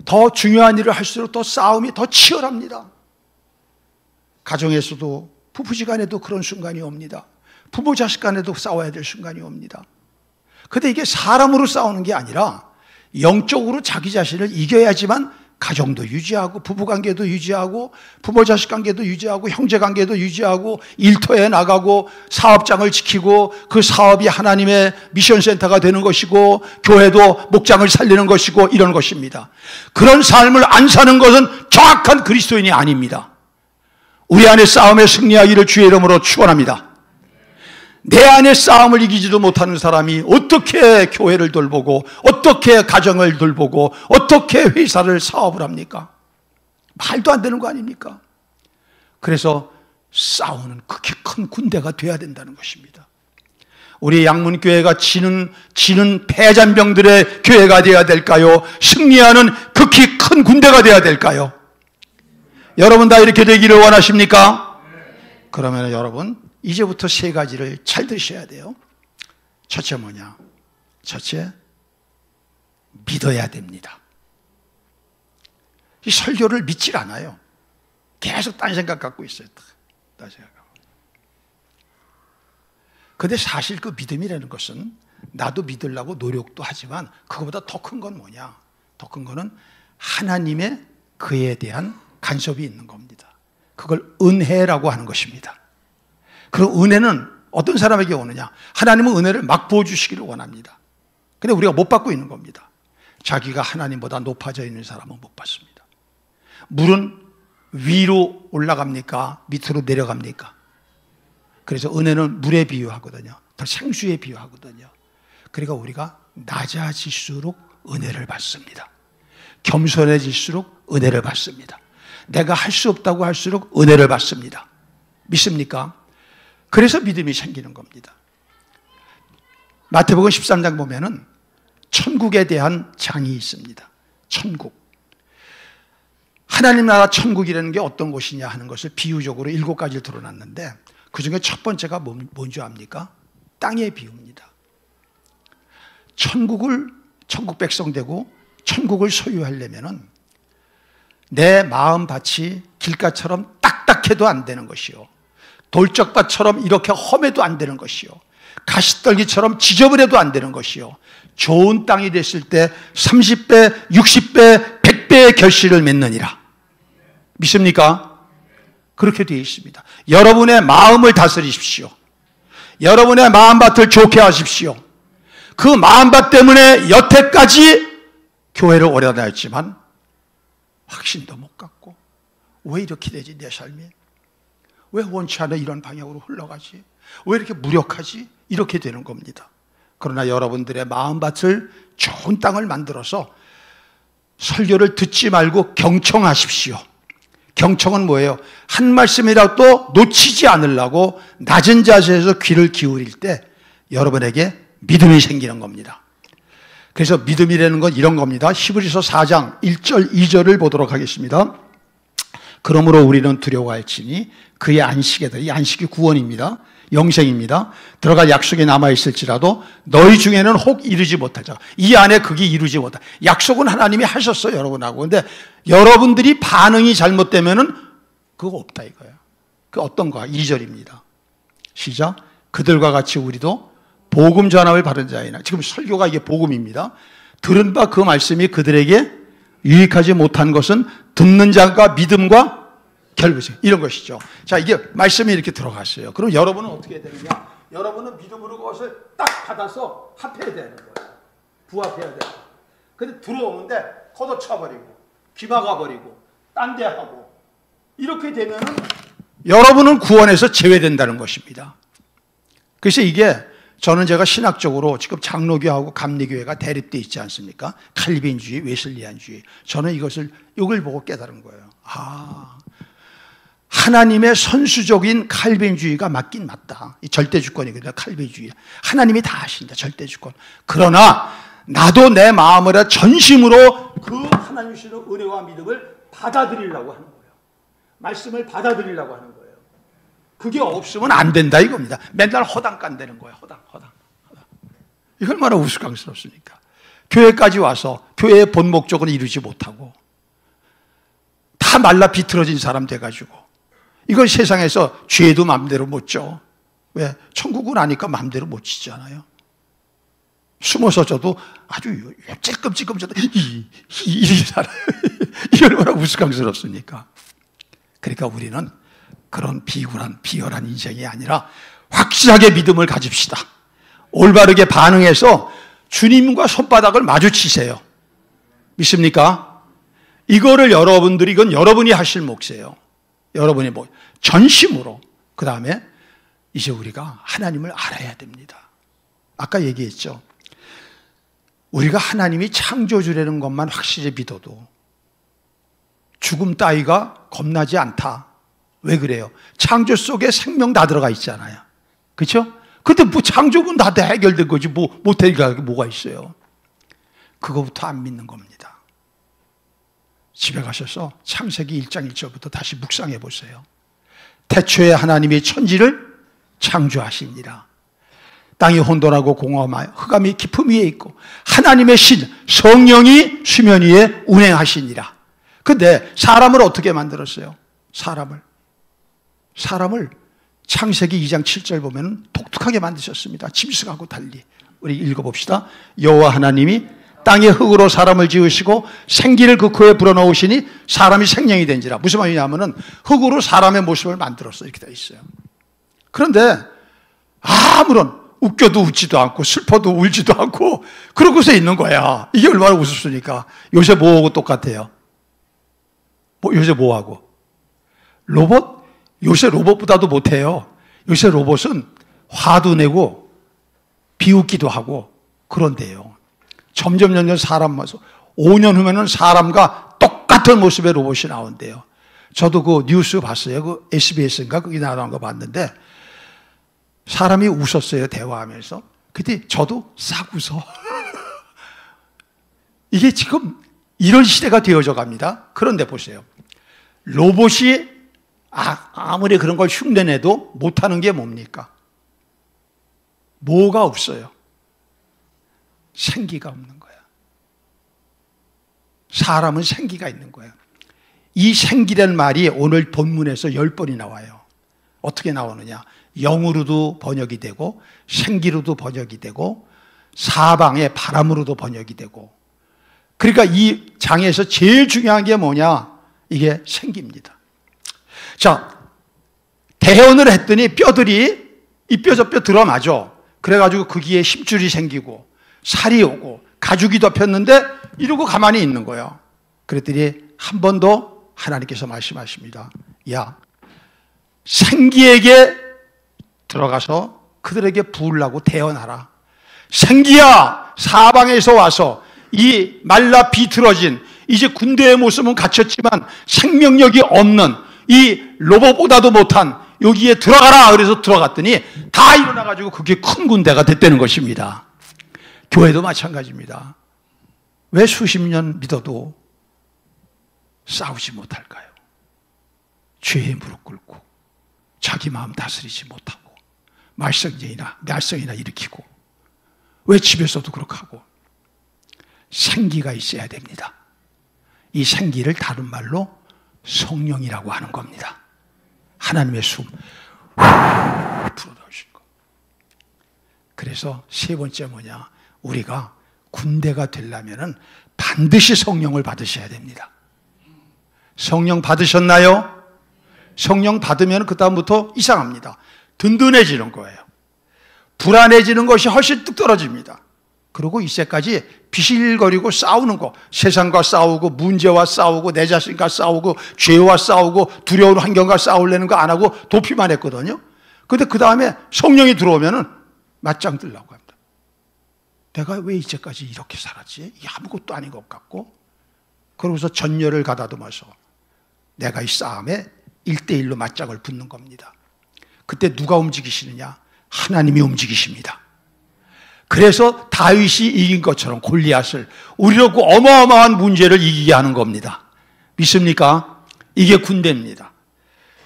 더 중요한 일을 할수록 더 싸움이 더 치열합니다. 가정에서도 부부지간에도 그런 순간이 옵니다. 부모 자식 간에도 싸워야 될 순간이 옵니다. 그런데 이게 사람으로 싸우는 게 아니라 영적으로 자기 자신을 이겨야지만 가정도 유지하고 부부관계도 유지하고 부모 자식 관계도 유지하고 형제관계도 유지하고 일터에 나가고 사업장을 지키고 그 사업이 하나님의 미션센터가 되는 것이고 교회도 목장을 살리는 것이고 이런 것입니다. 그런 삶을 안 사는 것은 정확한 그리스도인이 아닙니다. 우리 안에 싸움에 승리하기를 주의 이름으로 축원합니다. 내 안에 싸움을 이기지도 못하는 사람이 어떻게 교회를 돌보고 어떻게 가정을 돌보고 어떻게 회사를 사업을 합니까? 말도 안 되는 거 아닙니까? 그래서 싸우는 그렇게 큰 군대가 돼야 된다는 것입니다. 우리 양문교회가 지는 패잔병들의 교회가 되어야 될까요? 승리하는 극히 큰 군대가 되어야 될까요? 여러분 다 이렇게 되기를 원하십니까? 그러면 여러분 이제부터 세 가지를 잘 드셔야 돼요. 첫째 뭐냐? 첫째, 믿어야 됩니다. 이 설교를 믿질 않아요. 계속 딴 생각 갖고 있어요. 딴 생각하고. 근데 사실 그 믿음이라는 것은 나도 믿으려고 노력도 하지만 그거보다 더 큰 건 뭐냐? 더 큰 거는 하나님의 그에 대한 간섭이 있는 겁니다. 그걸 은혜라고 하는 것입니다. 그럼 은혜는 어떤 사람에게 오느냐? 하나님은 은혜를 막 부어주시기를 원합니다. 근데 우리가 못 받고 있는 겁니다. 자기가 하나님보다 높아져 있는 사람은 못 받습니다. 물은 위로 올라갑니까? 밑으로 내려갑니까? 그래서 은혜는 물에 비유하거든요. 더 생수에 비유하거든요. 그러니까 우리가 낮아질수록 은혜를 받습니다. 겸손해질수록 은혜를 받습니다. 내가 할 수 없다고 할수록 은혜를 받습니다. 믿습니까? 그래서 믿음이 생기는 겁니다. 마태복음 13장 보면은 천국에 대한 장이 있습니다. 천국. 하나님 나라 천국이라는 게 어떤 곳이냐 하는 것을 비유적으로 7가지를 드러났는데 그 중에 첫 번째가 뭔지 압니까? 땅의 비유입니다. 천국 백성 되고 천국을 소유하려면은 내 마음밭이 길가처럼 딱딱해도 안 되는 것이요. 돌적밭처럼 이렇게 험해도 안 되는 것이요. 가시떨기처럼 지저분해도 안 되는 것이요. 좋은 땅이 됐을 때 30배, 60배, 100배의 결실을 맺느니라. 믿습니까? 그렇게 되어 있습니다. 여러분의 마음을 다스리십시오. 여러분의 마음밭을 좋게 하십시오. 그 마음밭 때문에 여태까지 교회를 오래 다녔지만 확신도 못 갖고 왜 이렇게 되지 내 삶이? 왜 원치 않아 이런 방향으로 흘러가지? 왜 이렇게 무력하지? 이렇게 되는 겁니다. 그러나 여러분들의 마음밭을 좋은 땅을 만들어서 설교를 듣지 말고 경청하십시오. 경청은 뭐예요? 한 말씀이라도 놓치지 않으려고 낮은 자세에서 귀를 기울일 때 여러분에게 믿음이 생기는 겁니다. 그래서 믿음이라는 건 이런 겁니다. 히브리서 4장 1절 2절을 보도록 하겠습니다. 그러므로 우리는 두려워할지니 그의 안식에다, 이 안식이 구원입니다. 영생입니다. 들어갈 약속이 남아있을지라도 너희 중에는 혹 이루지 못할 자. 이 안에 그게 이루지 못할. 약속은 하나님이 하셨어요, 여러분하고. 근데 여러분들이 반응이 잘못되면은 그거 없다 이거예요. 그 어떤 거야? 2절입니다. 시작. 그들과 같이 우리도 복음 전함을 받은 자이나. 지금 설교가 이게 복음입니다. 들은 바 그 말씀이 그들에게 유익하지 못한 것은 듣는 자가 믿음과 결부죠. 이런 것이죠. 자, 이게 말씀이 이렇게 들어갔어요. 그럼 여러분은 어떻게 해야 되느냐? 여러분은 믿음으로 그것을 딱 받아서 합해야 되는 거예요. 부합해야 되는 거예요. 근데 들어오는데 걷어차버리고 귀 막아버리고 딴 데 하고 이렇게 되면은 여러분은 구원에서 제외된다는 것입니다. 그래서 이게 저는 제가 신학적으로 지금 장로교하고 감리교회가 대립돼 있지 않습니까? 칼빈주의, 웨슬리안주의. 저는 이걸 보고 깨달은 거예요. 하나님의 선수적인 칼빈주의가 맞긴 맞다. 이 절대주권이거든요. 칼빈주의. 하나님이 다 하신다. 절대주권. 그러나 나도 내 마음으로 전심으로 그 하나님 주시는 은혜와 믿음을 받아들이려고 하는 거예요. 말씀을 받아들이려고 하는 거예요. 그게 없으면 안 된다 이겁니다. 맨날 허당 깐대는 거예요. 허당. 이거 얼마나 우스꽝스럽습니까? 교회까지 와서 교회의 본 목적을 이루지 못하고 다 말라 비틀어진 사람 돼가지고 이걸 세상에서 죄도 마음대로 못 져. 왜? 천국은 아니까 마음대로 못 지잖아요. 숨어서 저도 아주 찔끔찔끔 저도 이렇게 살아요. 이게 얼마나 우스꽝스럽습니까? 그러니까 우리는 그런 비열한 인생이 아니라 확실하게 믿음을 가집시다. 올바르게 반응해서 주님과 손바닥을 마주치세요. 믿습니까? 이거를 이건 여러분이 하실 몫이에요. 여러분이 전심으로. 그 다음에 이제 우리가 하나님을 알아야 됩니다. 아까 얘기했죠. 우리가 하나님이 창조주라는 것만 확실히 믿어도 죽음 따위가 겁나지 않다. 왜 그래요? 창조 속에 생명 다 들어가 있잖아요. 그렇죠? 근데 창조군 다 해결된 거지 못 해결하게 뭐가 있어요? 그거부터 안 믿는 겁니다. 집에 가셔서 창세기 1장 1절부터 다시 묵상해 보세요. 태초에 하나님이 천지를 창조하시니라. 땅이 혼돈하고 공허하여 흑암이 깊음 위에 있고 하나님의 신 성령이 수면 위에 운행하시니라. 근데 사람을 어떻게 만들었어요? 사람을 창세기 2장 7절 보면 독특하게 만드셨습니다. 짐승하고 달리. 우리 읽어봅시다. 여호와 하나님이 땅의 흙으로 사람을 지으시고 생기를 그 코에 불어넣으시니 사람이 생명이 된지라. 무슨 말이냐면은 흙으로 사람의 모습을 만들었어. 이렇게 되어 있어요. 그런데 아무런 웃겨도 웃지도 않고 슬퍼도 울지도 않고 그러고서 있는 거야. 이게 얼마나 우습습니까? 요새 뭐하고 똑같아요? 요새 뭐하고? 로봇? 요새 로봇보다도 못해요. 요새 로봇은 화도 내고 비웃기도 하고 그런데요. 점점 사람 와서 5년 후면은 사람과 똑같은 모습의 로봇이 나온대요. 저도 그 뉴스 봤어요. 그 SBS인가 거기 나온 거 봤는데 사람이 웃었어요. 대화하면서. 그때 저도 싹 웃어. 이게 지금 이런 시대가 되어져 갑니다. 그런데 보세요. 로봇이 아무리 그런 걸 흉내내도 못하는 게 뭡니까? 뭐가 없어요? 생기가 없는 거야. 사람은 생기가 있는 거예요. 이 생기란 말이 오늘 본문에서 10번이 나와요. 어떻게 나오느냐? 영으로도 번역이 되고 생기로도 번역이 되고 사방의 바람으로도 번역이 되고. 그러니까 이 장에서 제일 중요한 게 뭐냐? 이게 생기입니다. 자, 대연을 했더니 뼈들이 이 뼈 저 뼈 들어맞아. 그래가지고 거기에 힘줄이 생기고 살이 오고 가죽이 덮였는데 이러고 가만히 있는 거예요. 그랬더니 한 번 더 하나님께서 말씀하십니다. 야, 생기에게 들어가서 그들에게 부으려고 대연하라. 생기야, 사방에서 와서 이 말라 비틀어진 이제 군대의 모습은 갖췄지만 생명력이 없는 이 로봇보다도 못한 여기에 들어가라. 그래서 들어갔더니 다 일어나가지고 그게 큰 군대가 됐다는 것입니다. 교회도 마찬가지입니다. 왜 수십 년 믿어도 싸우지 못할까요? 죄에 무릎 꿇고 자기 마음 다스리지 못하고 말썽이나 일으키고, 왜 집에서도 그렇게 하고? 생기가 있어야 됩니다. 이 생기를 다른 말로 성령이라고 하는 겁니다. 하나님의 숨 불어넣으신 거. 그래서 세 번째 뭐냐? 우리가 군대가 되려면은 반드시 성령을 받으셔야 됩니다. 성령 받으셨나요? 성령 받으면 그 다음부터 이상합니다. 든든해지는 거예요. 불안해지는 것이 훨씬 뚝 떨어집니다. 그리고 이제까지 비실거리고 싸우는 거, 세상과 싸우고 문제와 싸우고 내 자신과 싸우고 죄와 싸우고 두려운 환경과 싸우려는 거 안 하고 도피만 했거든요. 근데 그 다음에 성령이 들어오면은 맞짱 뜨려고 합니다. 내가 왜 이제까지 이렇게 살았지? 이게 아무것도 아닌 것 같고, 그러고서 전열을 가다듬어서 내가 이 싸움에 1대1로 맞짱을 붙는 겁니다. 그때 누가 움직이시느냐? 하나님이 움직이십니다. 그래서 다윗이 이긴 것처럼 골리앗을 우리로 그 어마어마한 문제를 이기게 하는 겁니다. 믿습니까? 이게 군대입니다.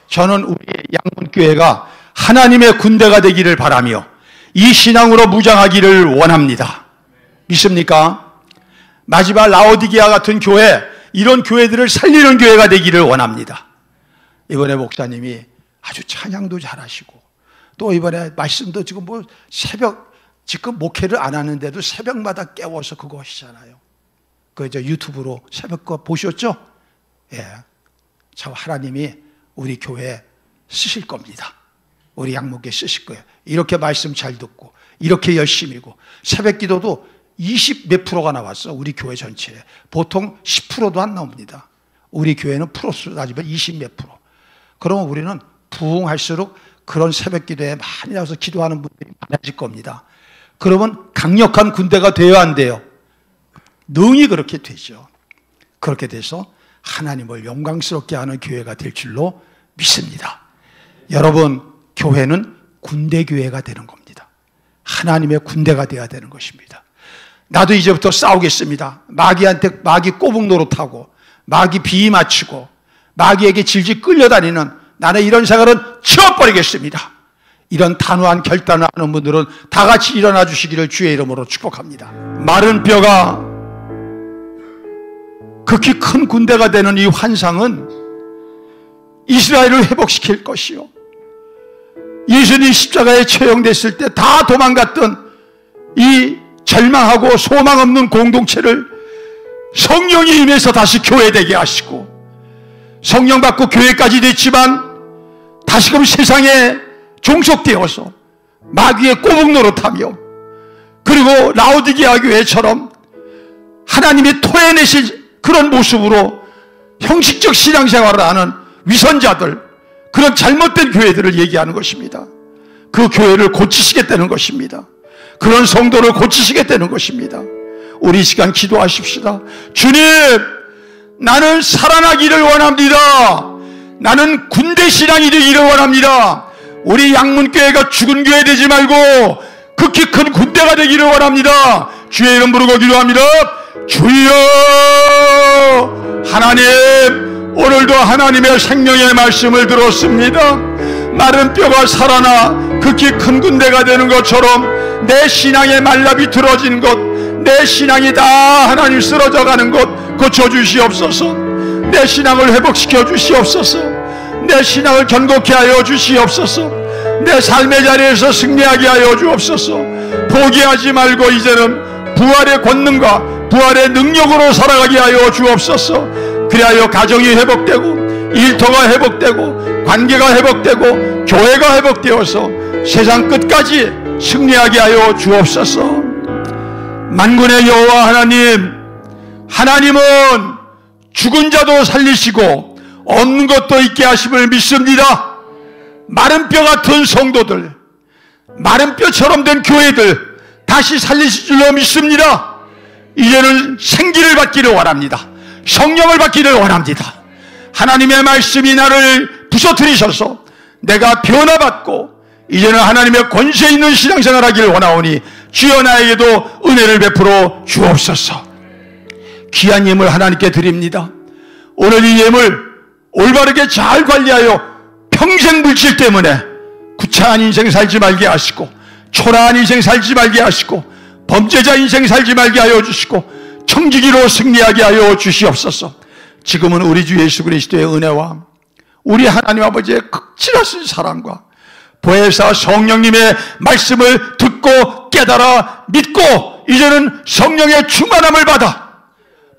저는 우리 양문교회가 하나님의 군대가 되기를 바라며 이 신앙으로 무장하기를 원합니다. 믿습니까? 마지막 라오디게아 같은 교회, 이런 교회들을 살리는 교회가 되기를 원합니다. 이번에 목사님이 아주 찬양도 잘하시고, 또 이번에 말씀도 지금 지금 목회를 안 하는데도 새벽마다 깨워서 그거 하시잖아요. 유튜브로 새벽 거 보셨죠? 예. 참 하나님이 우리 교회에 쓰실 겁니다. 우리 양목에 쓰실 거예요. 이렇게 말씀 잘 듣고, 이렇게 열심히고, 새벽 기도도 20 몇 프로가 나왔어. 우리 교회 전체에. 보통 10%도 안 나옵니다. 우리 교회는 프로수로 따지면 20 몇 프로. 그러면 우리는 부흥할수록 그런 새벽 기도에 많이 나와서 기도하는 분들이 많아질 겁니다. 그러면 강력한 군대가 되어야 한대요. 능히 그렇게 되죠. 그렇게 돼서 하나님을 영광스럽게 하는 교회가 될 줄로 믿습니다. 여러분, 교회는 군대교회가 되는 겁니다. 하나님의 군대가 되어야 되는 것입니다. 나도 이제부터 싸우겠습니다. 마귀 꼬북 노릇하고, 마귀 비위 맞추고, 마귀에게 질질 끌려다니는 나는 이런 생활은 치워버리겠습니다. 이런 단호한 결단을 하는 분들은 다 같이 일어나 주시기를 주의 이름으로 축복합니다. 마른 뼈가 극히 큰 군대가 되는 이 환상은 이스라엘을 회복시킬 것이요, 예수님 십자가에 처형됐을 때 다 도망갔던 이 절망하고 소망 없는 공동체를 성령이 임해서 다시 교회되게 하시고, 성령 받고 교회까지 됐지만 다시금 세상에 종속되어서 마귀의 꼬북 노릇하며, 그리고 라오디게아 교회처럼 하나님이 토해내신 그런 모습으로 형식적 신앙생활을 하는 위선자들, 그런 잘못된 교회들을 얘기하는 것입니다. 그 교회를 고치시겠다는 것입니다. 그런 성도를 고치시겠다는 것입니다. 우리 이 시간 기도하십시다. 주님, 나는 살아나기를 원합니다. 나는 군대 신앙이 되기를 원합니다. 우리 양문교회가 죽은 교회 되지 말고 극히 큰 군대가 되기를 원합니다. 주의 이름 부르고 기도합니다. 주여, 하나님, 오늘도 하나님의 생명의 말씀을 들었습니다. 마른 뼈가 살아나 극히 큰 군대가 되는 것처럼 내 신앙의 말랍이 들어진 것, 내 신앙이 다 하나님 쓰러져 가는 것 고쳐주시옵소서. 내 신앙을 회복시켜 주시옵소서. 내 신앙을 견고케 하여 주시옵소서. 내 삶의 자리에서 승리하게 하여 주옵소서. 포기하지 말고 이제는 부활의 권능과 부활의 능력으로 살아가게 하여 주옵소서. 그리하여 가정이 회복되고, 일터가 회복되고, 관계가 회복되고, 교회가 회복되어서 세상 끝까지 승리하게 하여 주옵소서. 만군의 여호와 하나님, 하나님은 죽은 자도 살리시고 없는 것도 있게 하심을 믿습니다. 마른 뼈 같은 성도들, 마른 뼈처럼 된 교회들 다시 살리실 줄로 믿습니다. 이제는 생기를 받기를 원합니다. 성령을 받기를 원합니다. 하나님의 말씀이 나를 부서뜨리셔서 내가 변화받고 이제는 하나님의 권세 있는 신앙생활 하기를 원하오니 주여 나에게도 은혜를 베풀어 주옵소서. 귀한 예물 하나님께 드립니다. 오늘 이 예물 올바르게 잘 관리하여 평생 물질 때문에 구차한 인생 살지 말게 하시고, 초라한 인생 살지 말게 하시고, 범죄자 인생 살지 말게 하여 주시고, 청지기로 승리하게 하여 주시옵소서. 지금은 우리 주 예수 그리스도의 은혜와 우리 하나님 아버지의 극진하신 사랑과 보혜사 성령님의 말씀을 듣고 깨달아 믿고 이제는 성령의 충만함을 받아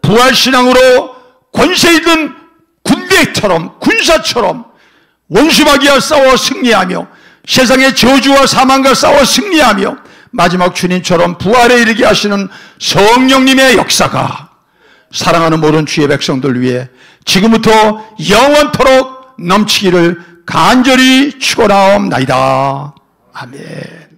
부활신앙으로 권세 있는 군대처럼, 군사처럼 원수마귀와 싸워 승리하며 세상의 저주와 사망과 싸워 승리하며 마지막 주님처럼 부활에 이르게 하시는 성령님의 역사가 사랑하는 모든 주의 백성들 위해 지금부터 영원토록 넘치기를 간절히 축원하옵나이다. 아멘.